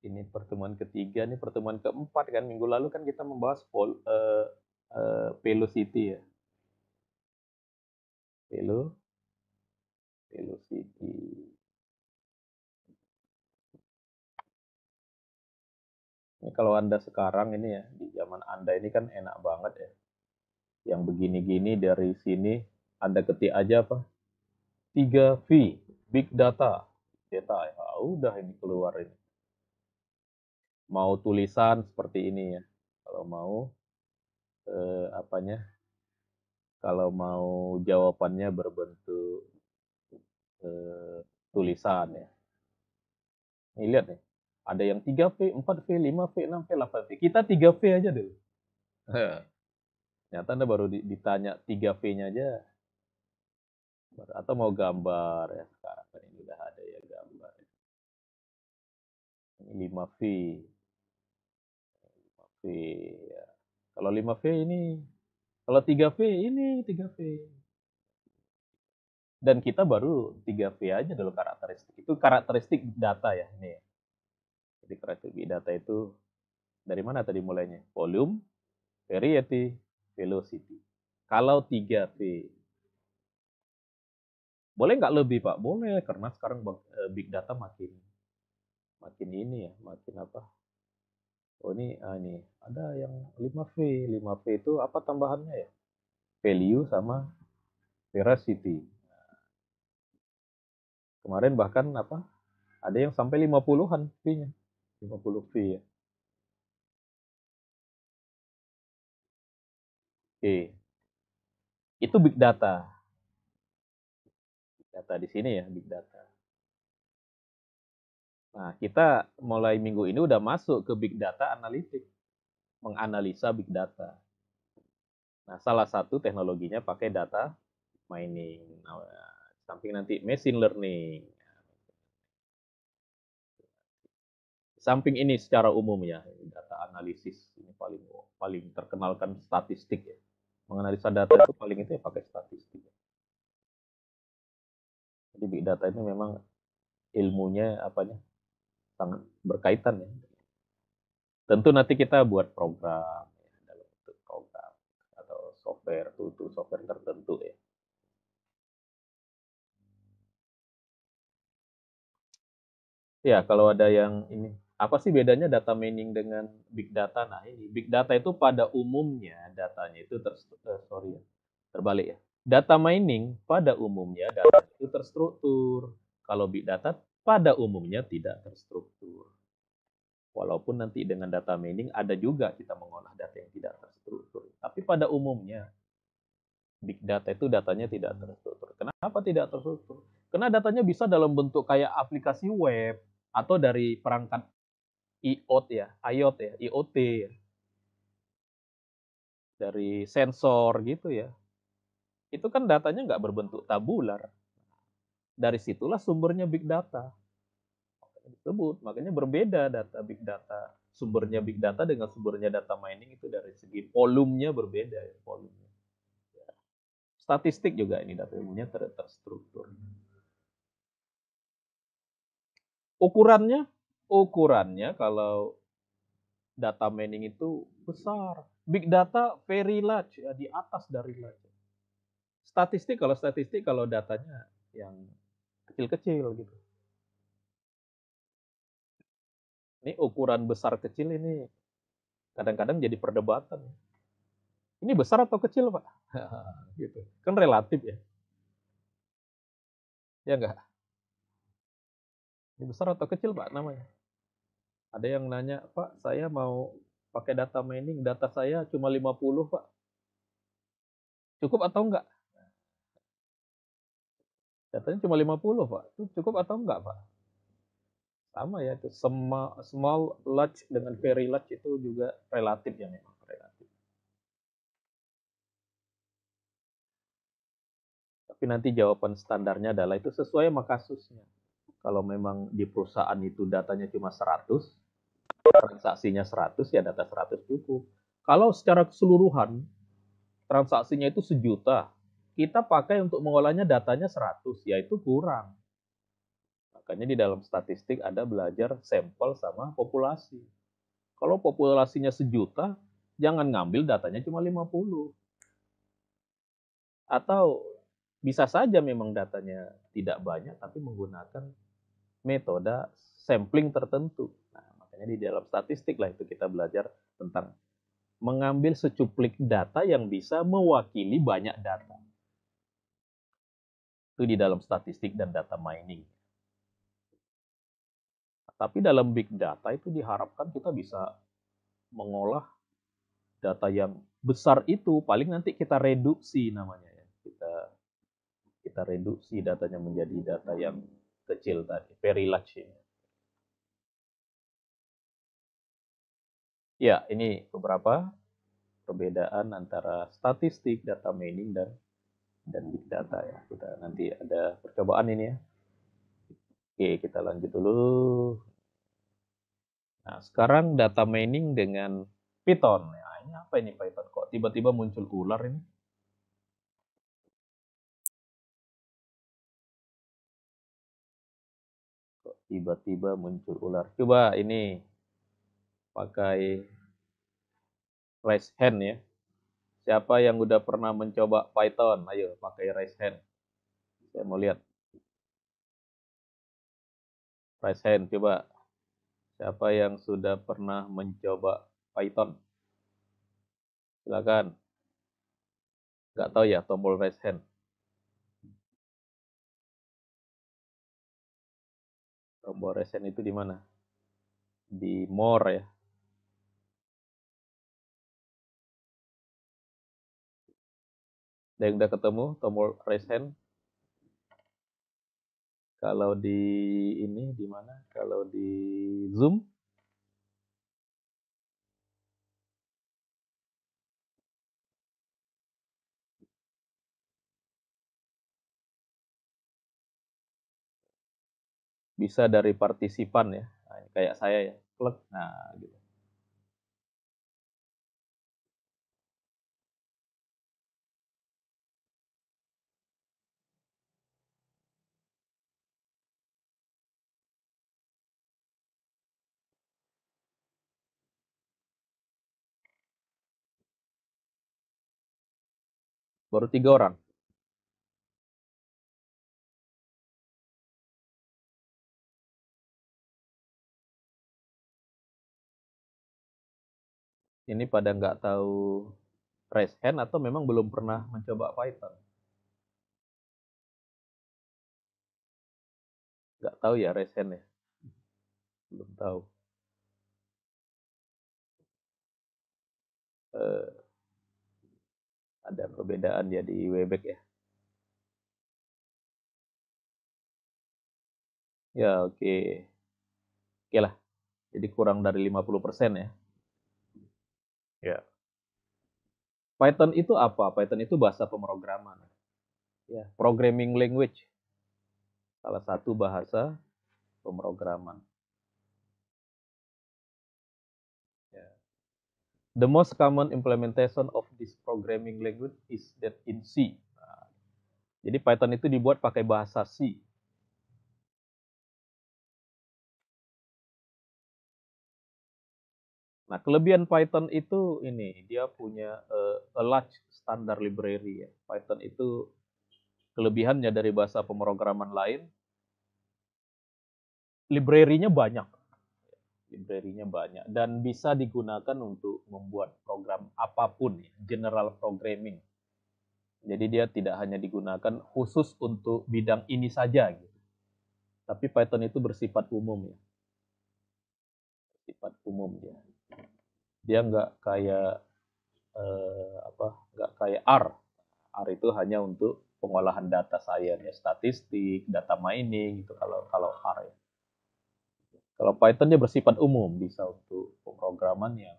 Ini pertemuan ketiga. Ini pertemuan keempat kan. Minggu lalu kan kita membahas velocity ya. Velocity. Ini kalau Anda sekarang ini ya, di zaman Anda ini kan enak banget ya. Yang begini-gini dari sini Anda ketik aja apa? 3V, Big Data. Data, ya udah ini keluar ini. Mau tulisan seperti ini ya. Kalau mau apanya? Kalau mau jawabannya berbentuk tulisan ya. Ini lihat nih. Ada yang 3V, 4V, 5V, 6V, 8V. Kita 3V aja dulu. Ternyata Anda baru ditanya 3V-nya aja. Atau mau gambar ya, sekarang kan ini udah ada ya gambar. Ini 5V. 5V ya. Kalau 5V ini, kalau 3V ini 3V. Dan kita baru 3V aja dulu karakteristik. Itu karakteristik data ya ini. Jadi karakteristik data itu dari mana tadi mulainya? Volume, variety, velocity. Kalau 3V. Boleh nggak lebih Pak? Boleh, karena sekarang big data makin ini ya, makin apa? Oh ini ada yang 5V. 5V itu apa tambahannya ya? Value sama veracity. Kemarin bahkan apa? Ada yang sampai 50-an V-nya. 50 V ya. Oke. Itu big data. Big data di sini ya, big data. Nah, kita mulai minggu ini udah masuk ke big data analitik. Menganalisa big data. Nah, salah satu teknologinya pakai data mining. Nah, samping nanti machine learning. Samping ini secara umum ya, data analisis ini paling terkenalkan statistik ya. Menganalisa data itu paling itu ya pakai statistik. Jadi big data ini memang ilmunya apanya? sangat berkaitan ya. Tentu nanti kita buat program ya, dalam bentuk program atau software, tool software tertentu ya. Ya, kalau ada yang ini, apa sih bedanya data mining dengan big data? Nah, ini big data itu pada umumnya datanya itu terbalik ya. Data mining pada umumnya data itu terstruktur. Kalau big data pada umumnya tidak terstruktur. Walaupun nanti dengan data mining ada juga kita mengolah data yang tidak terstruktur. Tapi pada umumnya big data itu datanya tidak terstruktur. Kenapa tidak terstruktur? Karena datanya bisa dalam bentuk kayak aplikasi web atau dari perangkat IoT ya, IoT ya, dari sensor gitu ya. Itu kan datanya nggak berbentuk tabular. Dari situlah sumbernya big data. Disebut, makanya berbeda data big data. Sumbernya big data dengan sumbernya data mining itu dari segi volumenya berbeda ya, volumenya. Statistik juga ini data ilmunya terstruktur. Ukurannya kalau data mining itu besar. Big data very large ya, di atas dari large. Statistik kalau datanya yang kecil-kecil gitu. Ini ukuran besar kecil ini kadang-kadang jadi perdebatan. Ini besar atau kecil, Pak? Gitu. Kan relatif ya. Ya enggak? Ini besar atau kecil, Pak, namanya? Ada yang nanya, Pak, saya mau pakai data mining, data saya cuma 50, Pak. Cukup atau enggak? Datanya cuma 50, Pak. Itu cukup atau enggak, Pak? Sama ya, itu small, large dengan very large itu juga relatif ya memang. Relatif. Tapi nanti jawaban standarnya adalah itu sesuai sama kasusnya. Kalau memang di perusahaan itu datanya cuma 100, transaksinya 100, ya data 100 cukup. Kalau secara keseluruhan, transaksinya itu 1.000.000, kita pakai untuk mengolahnya datanya 100, ya itu kurang. Makanya di dalam statistik ada belajar sampel sama populasi. Kalau populasinya 1.000.000, jangan ngambil datanya cuma 50. Atau bisa saja memang datanya tidak banyak, tapi menggunakan metode sampling tertentu. Nah, makanya di dalam statistik lah itu kita belajar tentang mengambil secuplik data yang bisa mewakili banyak data. Itu di dalam statistik dan data mining. Tapi dalam big data itu diharapkan kita bisa mengolah data yang besar itu, paling nanti kita reduksi namanya ya. Kita reduksi datanya menjadi data yang kecil tadi, very large ya. Ya, ini beberapa perbedaan antara statistik, data mining dan big data ya. Kita nanti ada percobaan ini ya. Oke, kita lanjut dulu. Nah, sekarang data mining dengan Python. Nah, ini apa ini Python? Kok tiba-tiba muncul ular ini? Kok tiba-tiba muncul ular? Coba ini pakai raise hand ya. Siapa yang udah pernah mencoba Python? Ayo pakai raise hand. Saya mau lihat. Raise hand coba. Siapa yang sudah pernah mencoba Python? Silakan. Nggak tahu ya tombol raise hand. Tombol raise hand itu di mana? Di more ya. Ada yang udah ketemu tombol raise hand? Kalau di ini di mana? Kalau di Zoom? Bisa dari partisipan ya. Nah, kayak saya ya. Klik. Nah, gitu. Baru 3 orang. Ini pada nggak tahu raise hand atau memang belum pernah mencoba Python? Nggak tahu ya raise hand ya? Belum tahu. Ada perbedaan ya di Webex ya. Ya oke. Oke lah. Jadi kurang dari 50% ya. Ya. Python itu apa? Python itu bahasa pemrograman. Ya, programming language. Salah satu bahasa pemrograman. Ya. The most common implementation of this programming language is that in C. Nah, jadi Python itu dibuat pakai bahasa C. Nah, kelebihan Python itu ini, dia punya a large standard library ya. Python itu kelebihannya dari bahasa pemrograman lain, library-nya banyak. Library-nya banyak dan bisa digunakan untuk membuat program apapun ya, general programming. Jadi dia tidak hanya digunakan khusus untuk bidang ini saja gitu. Tapi Python itu bersifat umum ya. Bersifat umum dia. Dia nggak kayak nggak kayak R. R itu hanya untuk pengolahan data science ya, statistik, data mining gitu kalau R ya. Kalau Python dia bersifat umum, bisa untuk pemrograman yang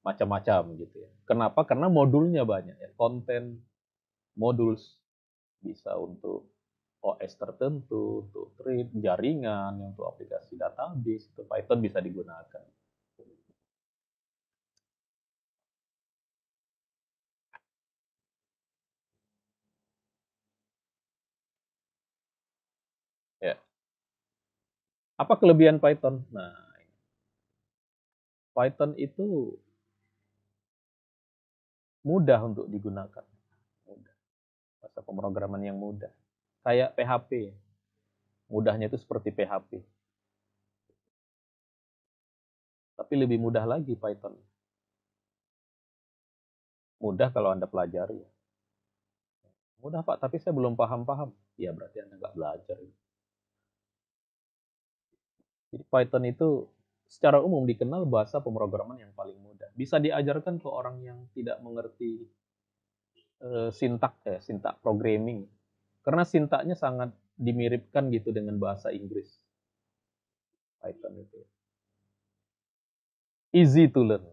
macam-macam gitu ya. Kenapa? Karena modulnya banyak ya. Konten, modules bisa untuk OS tertentu, untuk thread, jaringan, untuk aplikasi database, itu Python bisa digunakan. Ya. Apa kelebihan Python? Nah, Python itu mudah untuk digunakan. Mudah. Bahasa pemrograman yang mudah. Kayak PHP. Mudahnya itu seperti PHP. Tapi lebih mudah lagi Python. Mudah kalau Anda pelajari. Mudah Pak, tapi saya belum paham-paham. Ya berarti Anda nggak belajar. Jadi Python itu secara umum dikenal bahasa pemrograman yang paling mudah. Bisa diajarkan ke orang yang tidak mengerti sintak programming. Karena sintaknya sangat dimiripkan gitu dengan bahasa Inggris. Python itu. Easy to learn.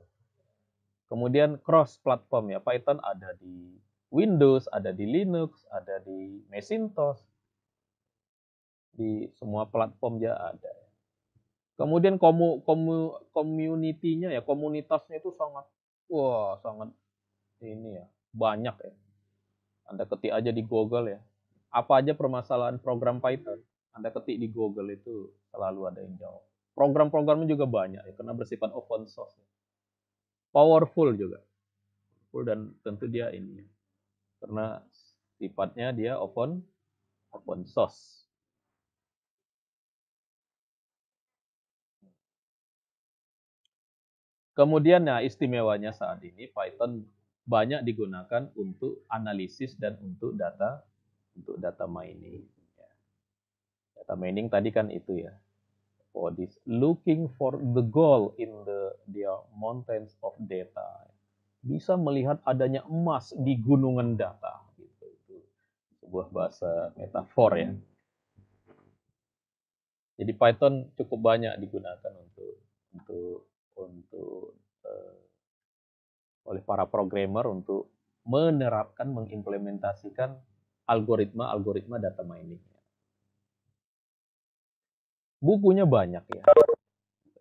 Kemudian cross platform ya. Python ada di Windows, ada di Linux, ada di Macintosh. Di semua platform dia ada. Kemudian community-nya ya, komunitasnya itu sangat ini ya, banyak ya. Anda ketik aja di Google ya. Apa aja permasalahan program Python, Anda ketik di Google itu selalu ada yang jawab. Program-programnya juga banyak ya, karena bersifat open source. Powerful juga. Dan tentu dia ini ya, karena sifatnya dia open source. Kemudian ya istimewanya saat ini Python banyak digunakan untuk analisis dan untuk data mining. Data mining tadi kan itu ya. For this looking for the gold in their mountains of data. Bisa melihat adanya emas di gunungan data gitu. Itu sebuah bahasa metafor ya. Jadi Python cukup banyak digunakan oleh para programmer untuk menerapkan, mengimplementasikan algoritma data mining. Bukunya banyak ya.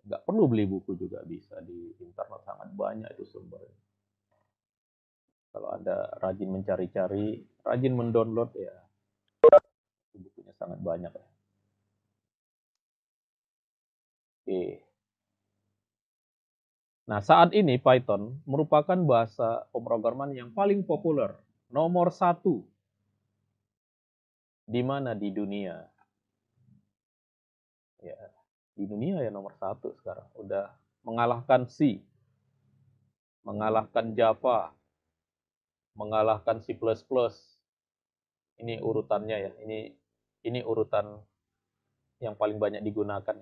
Nggak perlu beli buku juga bisa di internet, sangat banyak itu sumbernya. Kalau Anda rajin mencari-cari, rajin mendownload ya, bukunya sangat banyak ya. Oke. Nah, saat ini Python merupakan bahasa pemrograman yang paling populer nomor 1 di mana di dunia? Ya, di dunia ya nomor 1 sekarang. Udah mengalahkan C, mengalahkan Java, mengalahkan C++. Ini urutannya ya. Ini urutan yang paling banyak digunakan.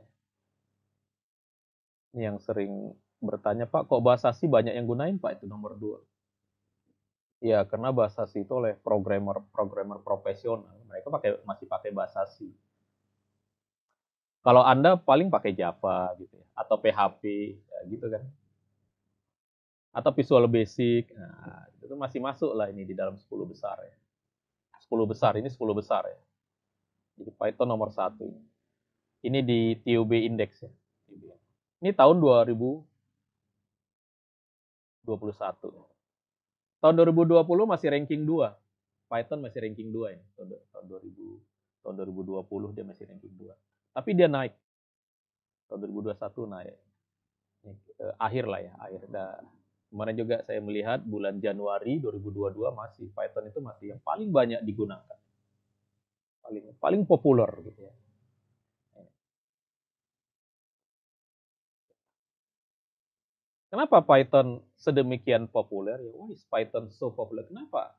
Ini yang sering bertanya, Pak, kok bahasa C banyak yang gunain, Pak? Itu nomor 2. Ya, karena bahasa C itu oleh programmer profesional. Mereka masih pakai bahasa C. Kalau Anda paling pakai Java gitu ya, atau PHP, ya gitu kan. Atau Visual Basic. Nah, itu masih masuk lah ini di dalam 10 besar ya. 10 besar, ini 10 besar ya. Jadi Python nomor 1 ini. Ini di TUB Index ya. Ini tahun 2021. Tahun 2020 masih ranking 2. Python masih ranking 2 ya. Tahun 2020 dia masih ranking 2. Tapi dia naik. Tahun 2021 naik. Akhir lah ya, akhir. Kemarin juga saya melihat bulan Januari 2022 masih Python itu masih yang paling banyak digunakan. Paling populer gitu ya. Kenapa Python sedemikian populer? Why is Python so popular? Kenapa?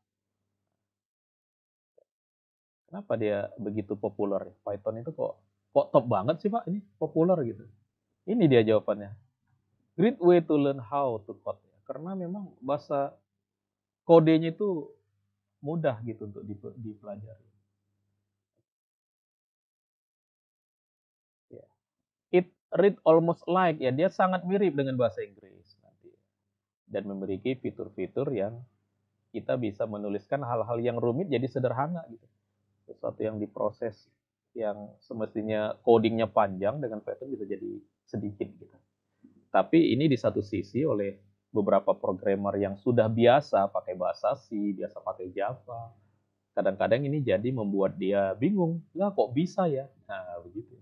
Kenapa dia begitu populer? Python itu kok top banget sih Pak? Ini populer gitu. Ini dia jawabannya. Great way to learn how to code. Karena memang bahasa kodenya itu mudah gitu untuk dipelajari. It read almost like, ya dia sangat mirip dengan bahasa Inggris nanti. Dan memiliki fitur-fitur yang kita bisa menuliskan hal-hal yang rumit jadi sederhana gitu. Sesuatu yang diproses yang semestinya codingnya panjang dengan Python bisa jadi sedikit gitu. Tapi ini di satu sisi oleh beberapa programmer yang sudah biasa pakai bahasa C, biasa pakai Java, kadang-kadang ini jadi membuat dia bingung, lah kok bisa ya? Nah begitu.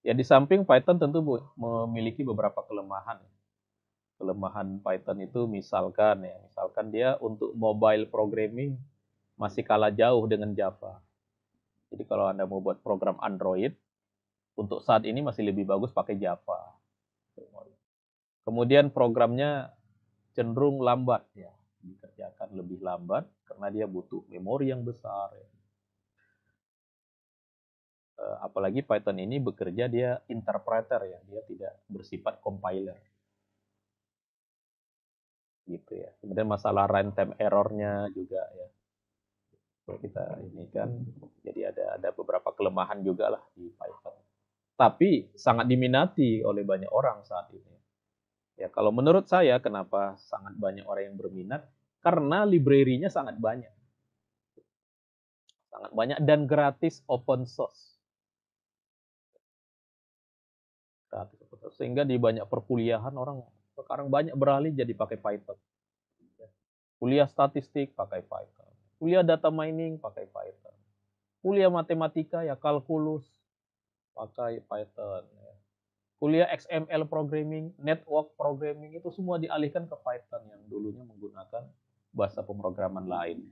Ya di samping Python tentu memiliki beberapa kelemahan. Kelemahan Python itu misalkan dia untuk mobile programming masih kalah jauh dengan Java. Jadi kalau Anda mau buat program Android, untuk saat ini masih lebih bagus pakai Java. Kemudian programnya cenderung lambat ya, dikerjakan lebih lambat karena dia butuh memori yang besar. Ya. Apalagi Python ini bekerja dia interpreter ya, dia tidak bersifat compiler. Gitu ya. Kemudian masalah runtime errornya juga ya. Kalau kita ini kan jadi ada beberapa kelemahan juga lah di Python. Tapi sangat diminati oleh banyak orang saat ini. Ya, kalau menurut saya kenapa sangat banyak orang yang berminat? Karena library-nya sangat banyak. Sangat banyak dan gratis open source. Sehingga di banyak perkuliahan orang sekarang banyak beralih jadi pakai Python. Kuliah statistik pakai Python. Kuliah data mining pakai Python. Kuliah matematika ya kalkulus pakai Python. Kuliah XML programming, network programming itu semua dialihkan ke Python yang dulunya menggunakan bahasa pemrograman lain.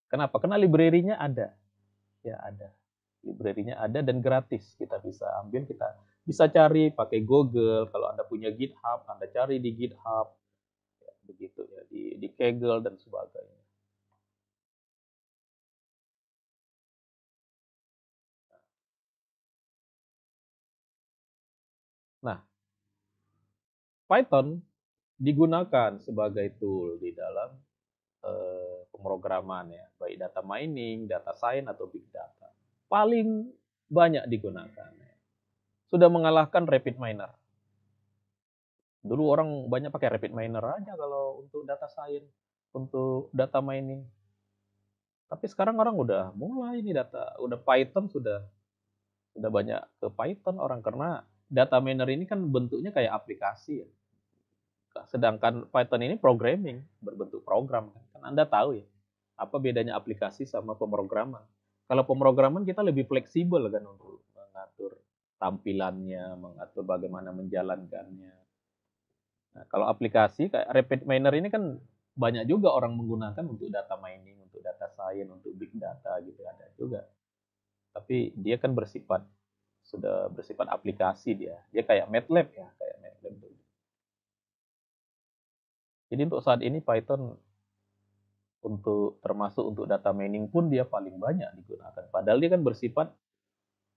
Kenapa? Karena library-nya ada. Ya ada. Library-nya ada dan gratis. Kita bisa ambil, kita bisa cari pakai Google. Kalau Anda punya GitHub, Anda cari di GitHub. Ya, begitu ya, di Kaggle dan sebagainya. Nah, Python digunakan sebagai tool di dalam pemrograman ya, baik data mining, data science atau big data. Paling banyak digunakan. Sudah mengalahkan RapidMiner. Dulu orang banyak pakai RapidMiner aja kalau untuk data science, untuk data mining. Tapi sekarang orang udah mulai ini udah Python sudah banyak ke Python orang karena data miner ini kan bentuknya kayak aplikasi ya. Sedangkan Python ini programming, berbentuk program kan Anda tahu ya. Apa bedanya aplikasi sama pemrograman? Kalau pemrograman kita lebih fleksibel kan untuk mengatur tampilannya, mengatur bagaimana menjalankannya. Nah, kalau aplikasi kayak RapidMiner ini kan banyak juga orang menggunakan untuk data mining, untuk data science, untuk big data gitu ada juga. Tapi dia kan sudah bersifat aplikasi dia. Dia kayak MATLAB ya, kayak MATLAB. Jadi untuk saat ini Python termasuk untuk data mining pun dia paling banyak digunakan. Padahal dia kan bersifat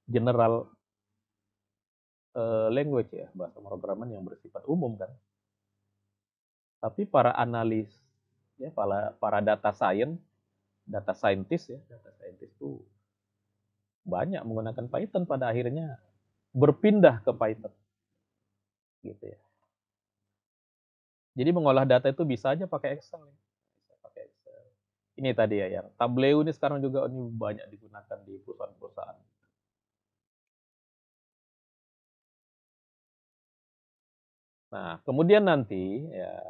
general language ya, bahasa pemrograman yang bersifat umum kan. Tapi para analis ya, para data scientist itu banyak menggunakan Python, pada akhirnya berpindah ke Python gitu ya. Jadi mengolah data itu bisa aja pakai Excel ya. Bisa pakai Excel. Ini tadi ya yang Tableau ini sekarang juga ini banyak digunakan di perusahaan-perusahaan. Nah, kemudian nanti ya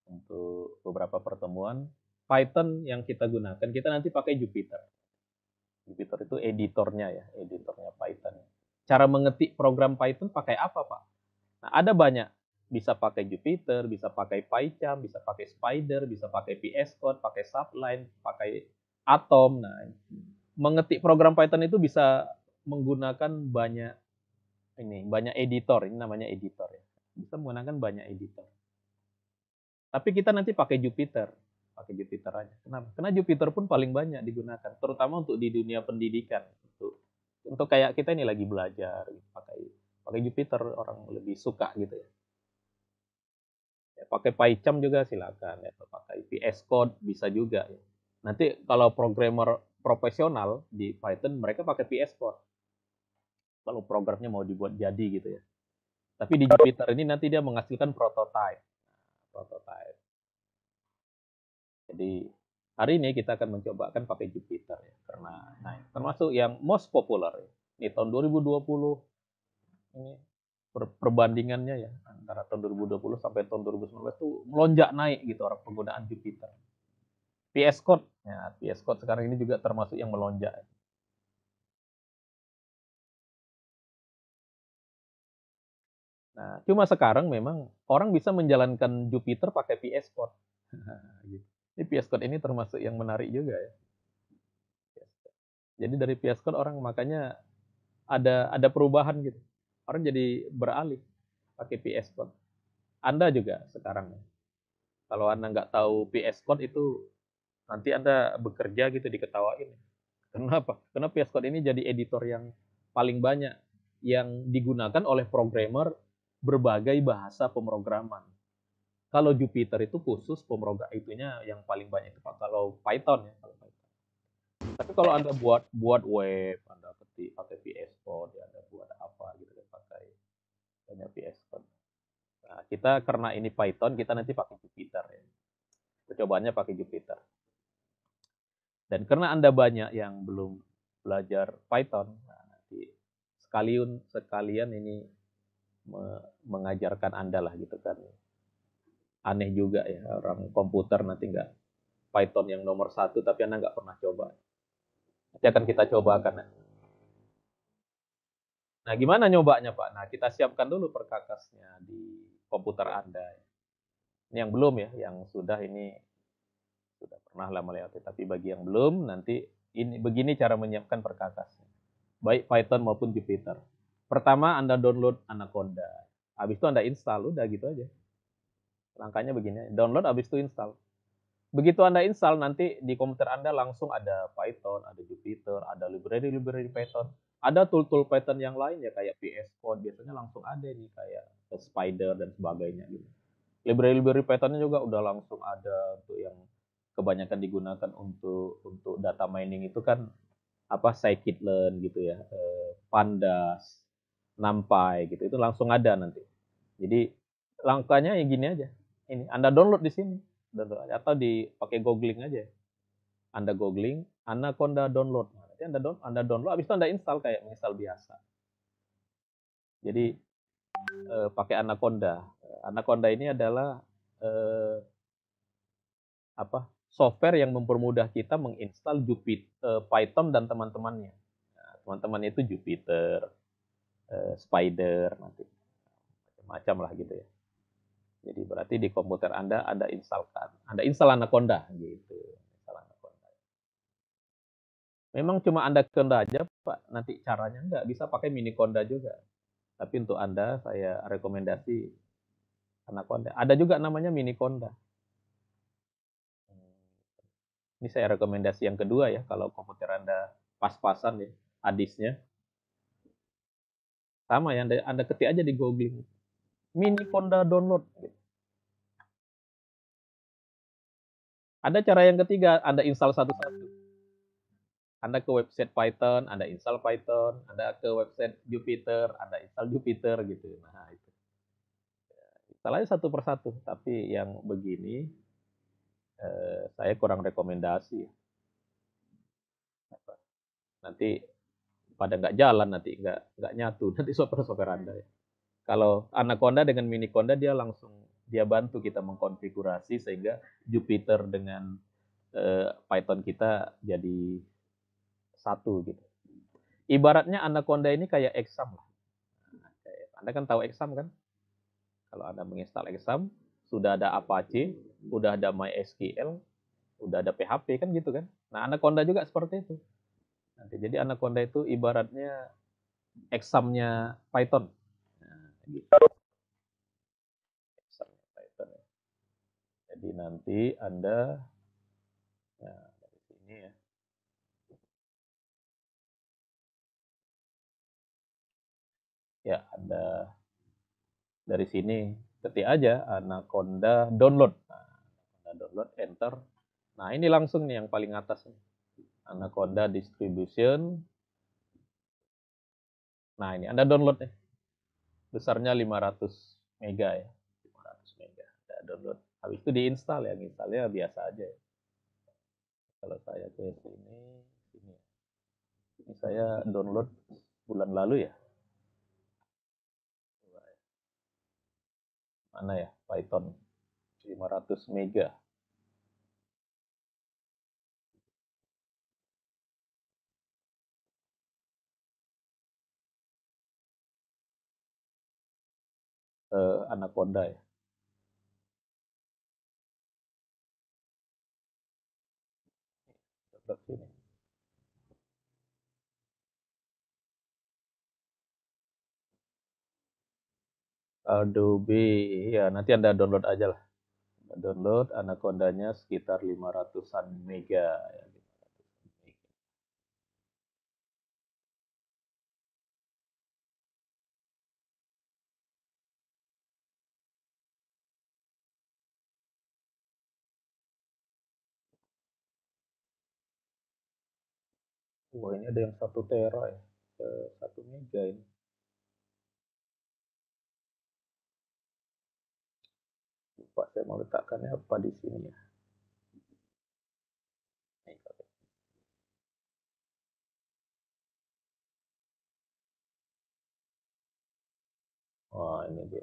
untuk beberapa pertemuan Python yang kita gunakan, kita nanti pakai Jupyter. Jupyter itu editornya ya, editornya Python. Cara mengetik program Python pakai apa, Pak? Nah, ada banyak. Bisa pakai Jupyter, bisa pakai PyCharm, bisa pakai Spider, bisa pakai VS Code, pakai Sublime, pakai Atom. Nah, mengetik program Python itu bisa menggunakan banyak editor. Ini namanya editor ya. Bisa menggunakan banyak editor. Tapi kita nanti pakai Jupyter aja. Kenapa? Karena Jupyter pun paling banyak digunakan, terutama untuk di dunia pendidikan. Untuk kayak kita ini lagi belajar, pakai Jupyter orang lebih suka gitu ya. Pakai PyCharm juga silakan ya, pakai VS Code bisa juga ya. Nanti kalau programmer profesional di Python mereka pakai VS Code. Kalau programnya mau dibuat jadi gitu ya. Tapi di Jupyter ini nanti dia menghasilkan prototype. Jadi hari ini kita akan mencobakan pakai Jupyter ya, karena termasuk yang most popular ya. Ini tahun 2020 ini perbandingannya ya antara tahun 2020 sampai tahun 2019 itu melonjak naik gitu orang penggunaan Jupyter. VS Code, ya VS Code sekarang ini juga termasuk yang melonjak. Nah, cuma sekarang memang orang bisa menjalankan Jupyter pakai VS Code. Gitu. Ini VS Code ini termasuk yang menarik juga ya. Jadi dari VS Code orang makanya ada perubahan gitu. Orang jadi beralih pakai VS Code. Anda juga sekarang ya. Kalau Anda nggak tahu VS Code itu nanti Anda bekerja gitu diketawain. Kenapa? Karena VS Code ini jadi editor yang paling banyak yang digunakan oleh programmer berbagai bahasa pemrograman. Kalau Jupyter itu khusus pemrogram itunya yang paling banyak itu Pak. Kalau Python ya, Tapi kalau Anda buat web, Anda ketik pakai VS Code, ya, Anda buat apa gitu kan pakai banyak VS Code. Nah, kita karena ini Python, kita nanti pakai Jupyter ya. Percobaannya pakai Jupyter. Dan karena Anda banyak yang belum belajar Python, nah nanti sekalian ini mengajarkan Anda lah gitu kan. Aneh juga ya, orang komputer nanti nggak Python yang nomor 1, tapi Anda nggak pernah coba. Nanti akan kita cobakan. Nah, gimana nyobanya, Pak? Nah, kita siapkan dulu perkakasnya di komputer Anda. Ini yang belum ya, yang sudah ini sudah pernah lah melewati. Tapi bagi yang belum, nanti begini cara menyiapkan perkakasnya. Baik Python maupun Jupyter. Pertama, Anda download Anaconda. Habis itu Anda install, udah gitu aja. Langkahnya begini, download habis itu install. Begitu Anda install, nanti di komputer Anda langsung ada Python, ada Jupyter, ada library Python. Ada tool-tool Python yang lain ya kayak VS Code, biasanya langsung ada nih kayak Spider dan sebagainya gitu. Library Pythonnya juga udah langsung ada untuk yang kebanyakan digunakan untuk data mining itu kan apa scikit-learn gitu ya, pandas, numpy gitu, itu langsung ada nanti. Jadi langkahnya ya gini aja, ini Anda download di sini, atau pakai googling aja. Anda googling Anaconda download. Nanti Anda download, habis itu Anda install kayak install biasa. Jadi pakai Anaconda. Anaconda ini adalah software yang mempermudah kita menginstal Python dan teman-temannya. Nah, teman-temannya itu Jupyter, Spider, nanti macam-macam lah gitu ya. Jadi berarti di komputer Anda Anda instalkan. Anda install Anaconda gitu. Install Anaconda. Memang cuma Anaconda aja, Pak. Nanti caranya nggak bisa pakai Miniconda juga. Tapi untuk Anda saya rekomendasi Anaconda. Ada juga namanya Miniconda. Ini saya rekomendasi yang kedua ya, kalau komputer Anda pas-pasan ya, hadisnya. Sama ya, Anda ketik aja di googling. Miniconda download. Ada cara yang ketiga, Anda install satu-satu. Anda ke website Python, Anda install Python. Anda ke website Jupyter, Anda install Jupyter gitu. Nah, itu. Install aja satu persatu. Tapi yang begini, saya kurang rekomendasi. Nanti pada nggak jalan, nanti nggak nyatu, nanti software Anda ya. Kalau Anaconda dengan Miniconda dia bantu kita mengkonfigurasi sehingga Jupyter dengan Python kita jadi satu gitu. Ibaratnya Anaconda ini kayak exam lah. Anda kan tahu exam kan? Kalau Anda menginstal exam, sudah ada Apache, sudah ada MySQL, sudah ada PHP kan gitu kan? Nah, Anaconda juga seperti itu. Nanti jadi Anaconda itu ibaratnya examnya Python. Nah, gitu. Examnya Python ya. Jadi nanti Anda dari sini ya. Ya, Anda dari sini ketik aja Anaconda download. Nah, Anaconda download, enter. Nah, ini langsung nih yang paling atas nih. Anaconda distribution. Nah, ini Anda download nih. Besarnya 500 mega ya. 500 mega. Anda download. Habis itu diinstal ya. Installnya biasa aja ya. Kalau saya ke sini. Ini saya download bulan lalu ya. Mana ya? Python 500 mega. Anaconda ya. Download sini. Adobe, ya nanti Anda download aja lah. Download Anacondanya sekitar 500-an mega ya. Wah, ini ada yang 1 tera ya. 1 mega ini. Lupa saya mau letakkannya apa di sini ya. Wah, ini dia.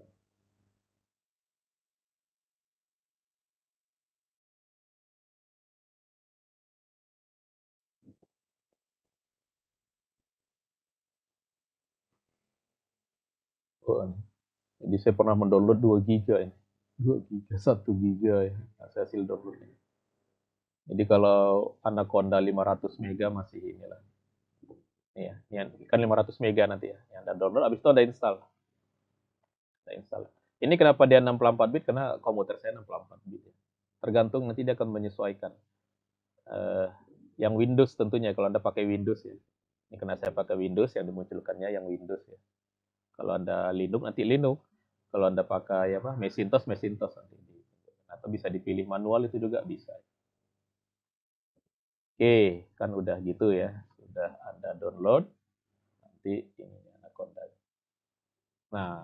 Oh, ini. Jadi saya pernah mendownload 2 giga ini. 2 giga, 1 giga ya. Saya hasil downloadnya. Jadi kalau Anaconda 500 mega masih inilah. Iya, ini kan 500 mega nanti ya. Yang Anda download, habis itu Anda install. Ini kenapa dia 64 bit? Karena komputer saya 64 bit. Ya. Tergantung nanti dia akan menyesuaikan. Yang Windows tentunya, kalau Anda pakai Windows ya. Ini karena saya pakai Windows, yang dimunculkannya yang Windows ya. Kalau Anda Linux, nanti Linux. Kalau Anda pakai apa, Macintosh nanti. Atau bisa dipilih manual, itu juga bisa. Oke, kan udah gitu ya. Sudah Anda download. Nanti ini Anaconda. Nah,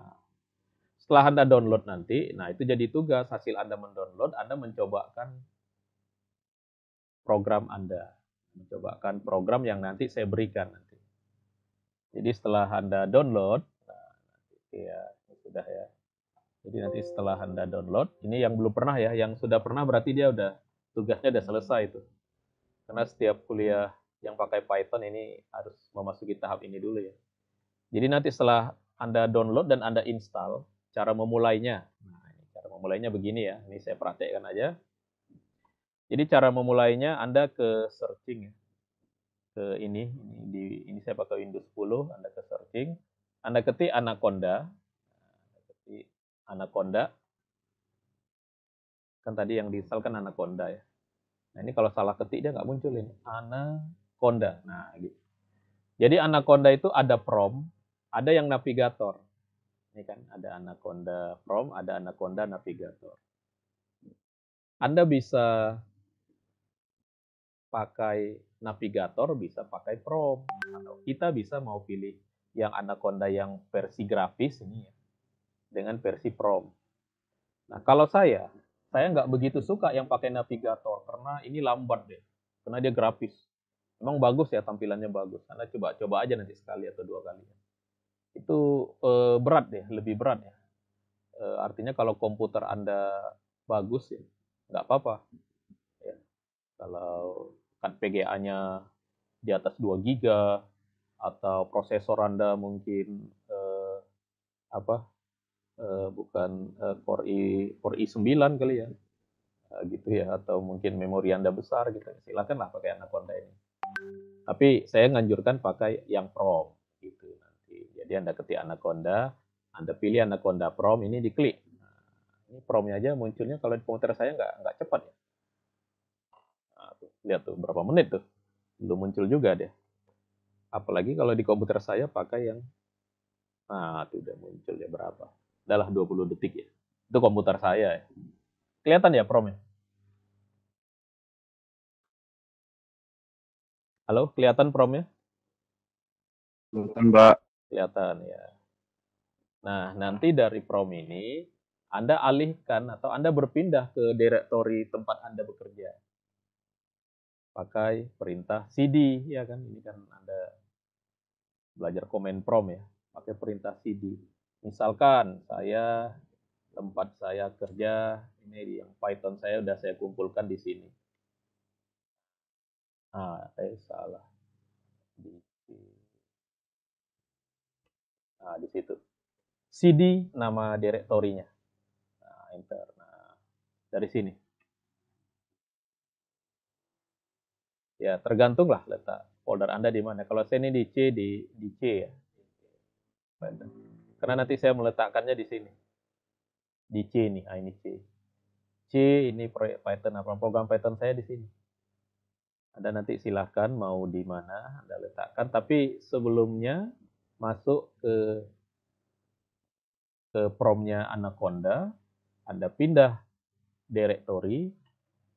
setelah Anda download nanti, nah itu jadi tugas hasil Anda mendownload, Anda mencobakan program Anda. Mencobakan program yang nanti saya berikan nanti. Jadi setelah Anda download, nah, nanti ya sudah ya. Jadi nanti setelah Anda download, ini yang belum pernah ya, yang sudah pernah berarti dia udah tugasnya udah selesai itu. Karena setiap kuliah yang pakai Python ini harus memasuki tahap ini dulu ya. Jadi nanti setelah Anda download dan Anda install, cara memulainya. Nah, ini cara memulainya begini ya. Ini saya praktekkan aja. Jadi cara memulainya Anda ke searching ya. Ke ini saya pakai Windows 10, Anda ke searching, Anda ketik Anaconda. Ketik Anaconda. Kan tadi yang diinstal kan Anaconda ya. Nah, ini kalau salah ketik dia nggak muncul ini. Anaconda. Nah, gitu. Jadi Anaconda itu ada prom, ada yang navigator. Ini kan ada Anaconda prom, ada Anaconda navigator. Anda bisa pakai navigator, bisa pakai prom. Atau kita bisa mau pilih yang Anaconda yang versi grafis ini ya, dengan versi prom. Nah, kalau saya nggak begitu suka yang pakai navigator karena ini lambat deh, karena dia grafis. Emang bagus ya, tampilannya bagus. Anda coba aja nanti sekali atau 2 kali. Itu berat deh, lebih berat ya. Artinya kalau komputer Anda bagus ya, nggak apa-apa. Ya. Kalau kan PGA-nya di atas 2 giga atau prosesor Anda mungkin bukan Core i9 kali ya. Gitu ya, atau mungkin memori Anda besar gitu. Silakanlah pakai Anaconda ini. Tapi saya nganjurkan pakai yang prom gitu nanti. Jadi Anda ketik Anaconda, Anda pilih Anaconda prom, ini diklik. Nah, ini promnya aja munculnya kalau di komputer saya nggak cepat ya. Nah, tuh, lihat tuh berapa menit tuh. Belum muncul juga deh. Apalagi kalau di komputer saya pakai yang tuh udah muncul ya berapa? Adalah 20 detik ya. Itu komputer saya ya. Kelihatan ya promnya? Halo, kelihatan promnya? Kelihatan, Mbak. Kelihatan ya. Nah, nanti dari prom ini Anda alihkan atau Anda berpindah ke direktori tempat Anda bekerja. Pakai perintah cd ya kan, ini kan Anda belajar command prompt ya, pakai perintah cd. Misalkan tempat saya kerja ini yang Python saya udah saya kumpulkan di sini. Saya salah. Di situ. cd nama direktorinya. Enter. Nah, dari sini. Ya, tergantunglah letak folder Anda di mana. Kalau saya ini di C ya. Karena nanti saya meletakkannya di sini. Di C nih, ini C. C ini proyek Python, program Python saya di sini. Anda nanti silahkan mau di mana Anda letakkan, tapi sebelumnya masuk ke promnya Anaconda, Anda pindah direktori.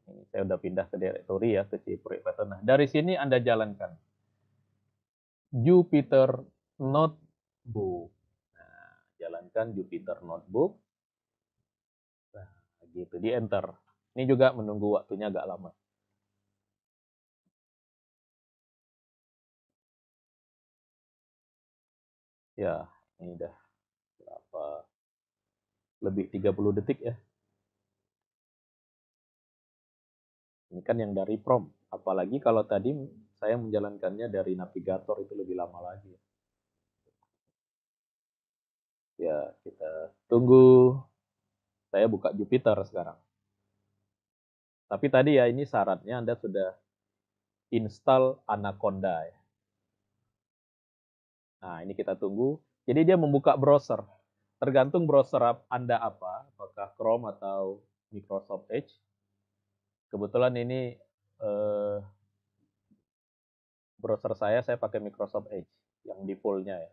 Ini saya udah pindah ke direktori ya, ke C proyek Python. Nah, dari sini Anda jalankan Jupyter Notebook. Nah, jalankan Jupyter Notebook. Nah, gitu, di enter. Ini juga menunggu waktunya agak lama. Ya, ini udah berapa? Lebih 30 detik ya. Ini kan yang dari prom. Apalagi kalau tadi saya menjalankannya dari navigator itu lebih lama lagi. Ya, kita tunggu. Saya buka Jupyter sekarang. Tapi tadi ya ini syaratnya Anda sudah install Anaconda ya. Nah, ini kita tunggu. Jadi dia membuka browser. Tergantung browser Anda apa, apakah Chrome atau Microsoft Edge. Kebetulan ini browser saya pakai Microsoft Edge yang default-nya ya.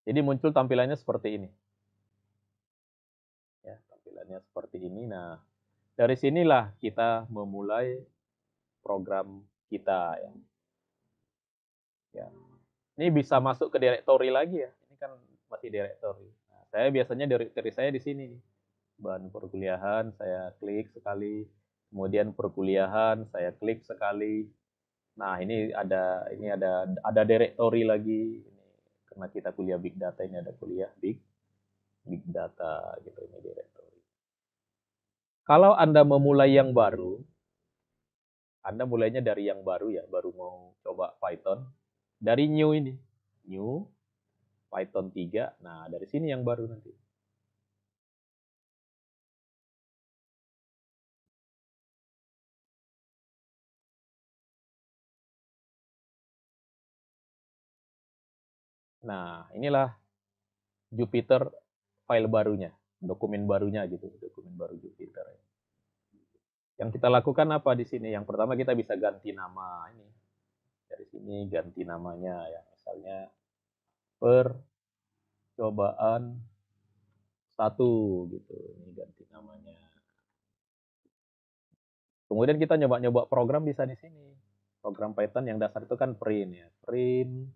Jadi muncul tampilannya seperti ini. Ya, tampilannya seperti ini. Nah, dari sinilah kita memulai program kita ya. Ya. Ini bisa masuk ke direktori lagi ya. Ini kan masih direktori. Nah, saya biasanya direktori saya di sini nih. Bahan perkuliahan saya klik sekali. Kemudian perkuliahan saya klik sekali. Nah, ini ada direktori lagi. Ini, karena kita kuliah big data, ini ada kuliah big data gitu, ini direktori. Kalau Anda memulai yang baru, Anda mulainya dari yang baru ya, baru mau coba Python. Dari new ini, new Python 3. Nah, dari sini yang baru nanti. Nah, inilah Jupyter file barunya, dokumen barunya gitu, dokumen baru Jupyter. Yang kita lakukan apa di sini? Yang pertama kita bisa ganti nama ini. Dari sini ganti namanya ya, misalnya percobaan 1 gitu. Ini ganti namanya. Kemudian kita nyoba-nyoba program bisa di sini. Program Python yang dasar itu kan print ya. Print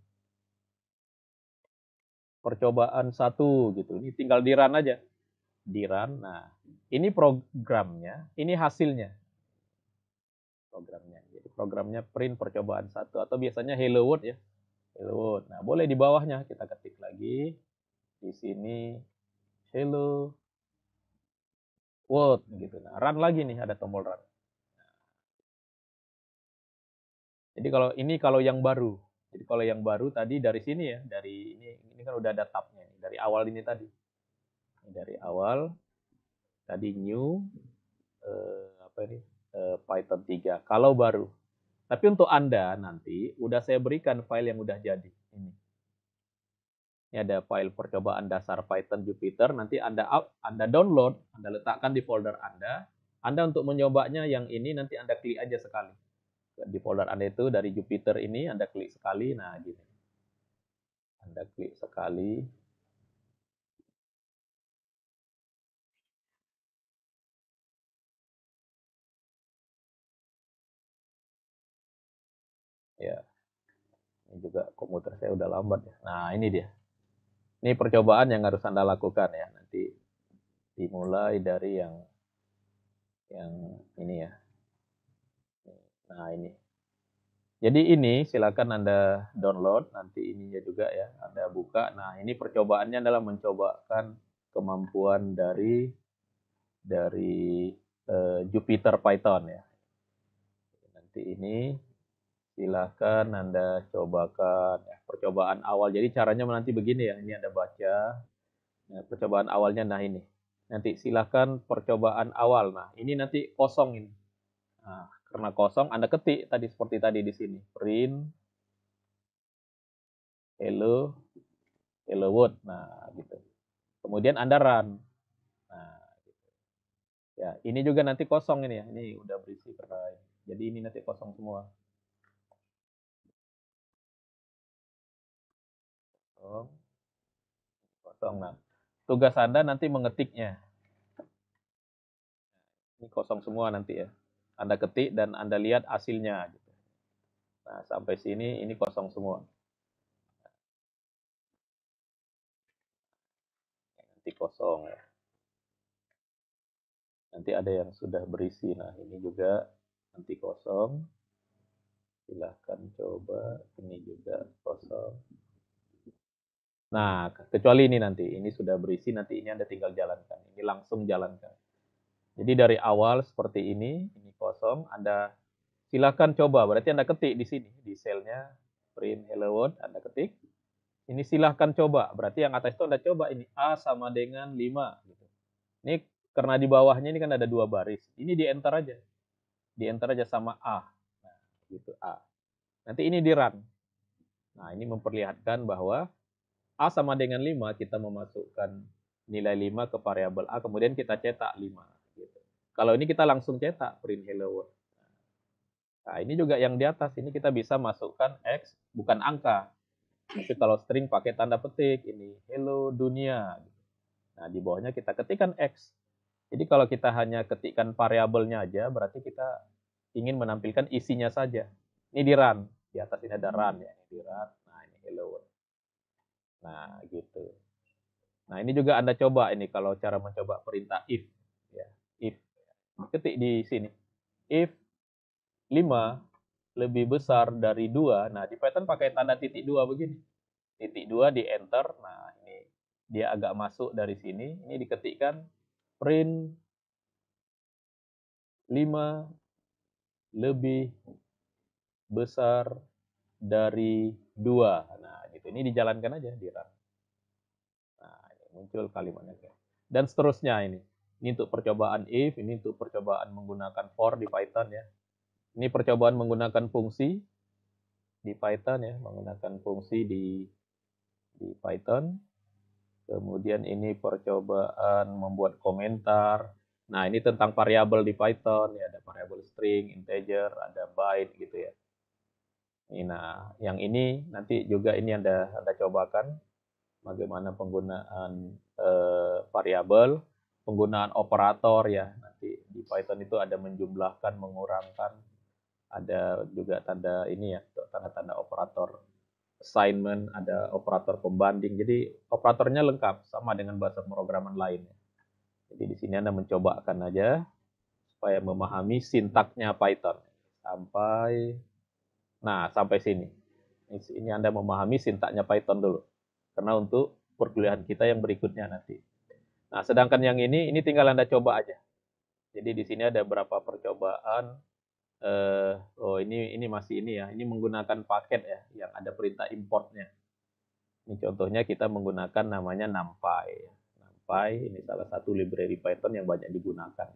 percobaan 1 gitu. Ini tinggal di run aja. Di run. Nah, ini programnya, ini hasilnya. Programnya. Jadi programnya print percobaan 1 atau biasanya hello world ya. Hello world. Nah, boleh di bawahnya kita ketik lagi. Di sini hello world gitu. Nah, run lagi nih, ada tombol run. Jadi kalau yang baru. Jadi kalau yang baru tadi dari sini ya, dari ini kan udah ada tabnya nih, dari awal ini tadi. Ini dari awal tadi new Python 3 kalau baru. Tapi untuk Anda nanti udah saya berikan file yang udah jadi. Ini ada file percobaan dasar Python Jupyter, nanti Anda download, Anda letakkan di folder Anda. Anda untuk menyobanya yang ini nanti Anda klik aja sekali. Di folder Anda itu dari Jupyter ini Anda klik sekali, nah gini. Anda klik sekali. Ya. Ini juga komputer saya udah lambat ya. Nah, ini dia. Ini percobaan yang harus Anda lakukan ya. Nanti dimulai dari yang ini ya. Nah, ini. Jadi ini silakan Anda download, nanti ininya juga ya, Anda buka. Nah, ini percobaannya adalah mencobakan kemampuan dari Jupyter Python ya. Nanti ini silakan Anda cobakan ya, percobaan awal. Jadi caranya nanti begini ya, ini Anda baca. Nah, percobaan awalnya nah ini. Nanti silakan percobaan awal. Nah, ini nanti kosong ini. Nah, karena kosong Anda ketik tadi seperti tadi di sini. Print hello world. Nah, gitu. Kemudian Anda run. Nah, gitu. Ya, ini juga nanti kosong ini ya. Ini udah berisi karena jadi ini nanti kosong semua. Kosong. Nah, tugas Anda nanti mengetiknya. Ini kosong semua nanti ya. Anda ketik dan Anda lihat hasilnya. Gitu. Nah, sampai sini ini kosong semua. Nanti kosong ya. Nanti ada yang sudah berisi. Nah, ini juga nanti kosong. Silahkan coba. Ini juga kosong. Nah, kecuali ini nanti. Ini sudah berisi, nanti ini Anda tinggal jalankan. Ini langsung jalankan. Jadi dari awal seperti ini kosong, Anda silakan coba. Berarti Anda ketik di sini, di selnya, print hello world, Anda ketik. Ini silahkan coba. Berarti yang atas itu Anda coba ini, A sama dengan 5. Gitu. Ini karena di bawahnya ini kan ada 2 baris. Ini di enter aja. Di enter aja sama A. Nah, gitu A. Nanti ini di run. Nah, ini memperlihatkan bahwa A sama dengan 5, kita memasukkan nilai 5 ke variabel A, kemudian kita cetak 5. Gitu. Kalau ini kita langsung cetak, print hello world. Nah, ini juga yang di atas, ini kita bisa masukkan X, bukan angka. Tapi kalau string pakai tanda petik, ini hello dunia. Nah, di bawahnya kita ketikkan X. Jadi kalau kita hanya ketikkan variabelnya aja, berarti kita ingin menampilkan isinya saja. Ini di run, di atas ini ada run ya, ini di run. Nah, ini hello world. Nah, gitu. Nah, ini juga Anda coba ini kalau cara mencoba perintah if ya. If ketik di sini. If 5 lebih besar dari 2. Nah, di Python pakai tanda titik 2 begini. Titik 2 di enter. Nah, ini dia agak masuk dari sini. Ini diketikkan print 5 lebih besar dari 2. Nah, gitu. Ini dijalankan aja di run. Nah, ini muncul kalimatnya. Dan seterusnya ini. Ini untuk percobaan if, ini untuk percobaan menggunakan for di Python ya. Ini percobaan menggunakan fungsi di Python ya, menggunakan fungsi di di Python. Kemudian ini percobaan membuat komentar. Nah, ini tentang variabel di Python. Ya, ada variabel string, integer, ada byte gitu ya. Nah, yang ini nanti juga ini Anda cobakan bagaimana penggunaan variabel, penggunaan operator ya. Nanti di Python itu ada menjumlahkan, mengurangkan, ada juga tanda ini ya, tanda-tanda operator assignment, ada operator pembanding. Jadi operatornya lengkap sama dengan bahasa pemrograman lain. Jadi di sini Anda mencobakan aja supaya memahami sintaknya Python sampai sini. Ini Anda memahami sintaknya Python dulu. Karena untuk perkuliahan kita yang berikutnya nanti. Nah, sedangkan yang ini tinggal Anda coba aja. Jadi di sini ada beberapa percobaan. Ini masih ini ya. Ini menggunakan paket ya, yang ada perintah importnya. Ini contohnya kita menggunakan namanya NumPy. NumPy ini salah satu library Python yang banyak digunakan.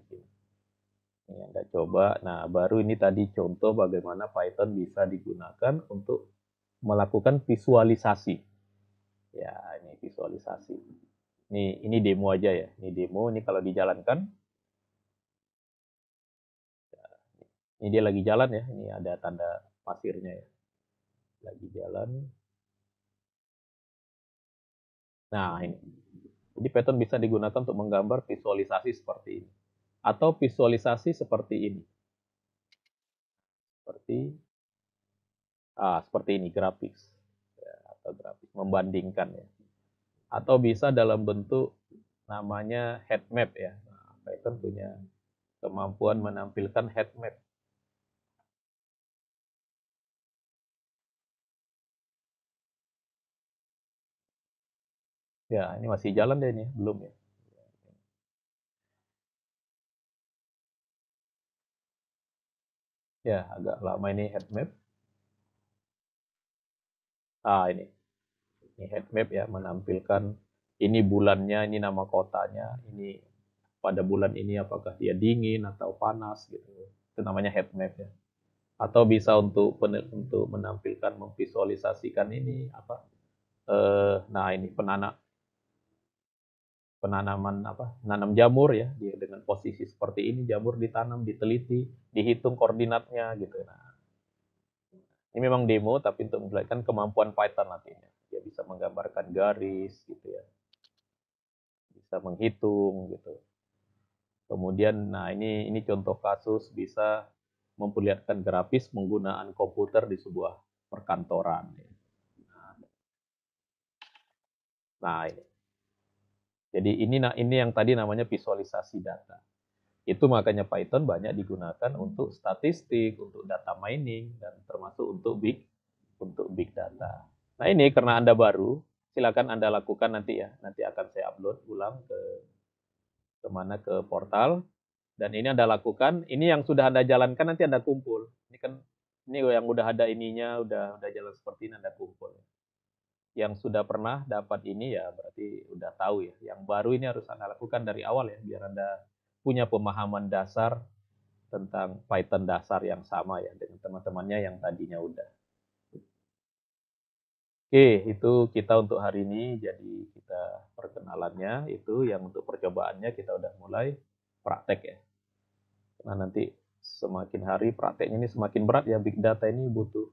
Ini Anda coba. Nah, baru ini tadi contoh bagaimana Python bisa digunakan untuk melakukan visualisasi. Ya, ini visualisasi. Ini demo aja ya. Ini demo, ini kalau dijalankan. Ini dia lagi jalan ya. Ini ada tanda pasirnya ya. Lagi jalan. Nah, ini. Jadi Python bisa digunakan untuk menggambar visualisasi seperti ini. Atau visualisasi seperti ini. Seperti ini, grafis. Ya, atau grafis, membandingkan ya. Atau bisa dalam bentuk namanya heat map ya. Nah, Python punya kemampuan menampilkan heat map. Ya, ini masih jalan deh ini, belum ya. Ya, agak lama ini heat map. Ini heat map ya, menampilkan ini bulannya, ini nama kotanya, ini pada bulan ini apakah dia dingin atau panas gitu. Itu namanya heat map ya. Atau bisa untuk menampilkan, memvisualisasikan ini apa? Ini nanam jamur ya, dia dengan posisi seperti ini, jamur ditanam, diteliti, dihitung koordinatnya gitu. Nah, ini memang demo, tapi untuk memperlihatkan kemampuan Python nantinya. Dia bisa menggambarkan garis gitu ya, bisa menghitung gitu. Kemudian, nah ini contoh kasus bisa memperlihatkan grafis penggunaan komputer di sebuah perkantoran. Nah ini. Jadi ini yang tadi namanya visualisasi data. Itu makanya Python banyak digunakan untuk statistik, untuk data mining, dan termasuk untuk big data. Nah ini karena Anda baru, silakan Anda lakukan nanti ya. Nanti akan saya upload ulang ke portal. Dan ini Anda lakukan. Ini yang sudah Anda jalankan nanti Anda kumpul. Ini yang udah ada ininya, udah jalan seperti ini Anda kumpul. Yang sudah pernah dapat ini ya berarti udah tahu ya. Yang baru ini harus Anda lakukan dari awal ya, biar Anda punya pemahaman dasar tentang Python dasar yang sama ya dengan teman-temannya yang tadinya udah. Oke, itu kita untuk hari ini. Jadi kita perkenalannya itu yang untuk percobaannya kita udah mulai praktek ya. Nah nanti semakin hari prakteknya ini semakin berat ya, big data ini butuh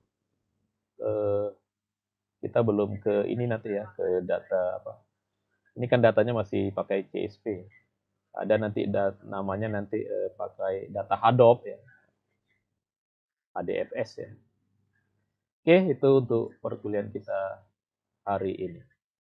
kita belum ke ini nanti ya, ke data apa. Ini kan datanya masih pakai CSV. Ada nanti namanya nanti pakai data Hadoop ya. ADFS ya. Oke, itu untuk perkuliahan kita hari ini.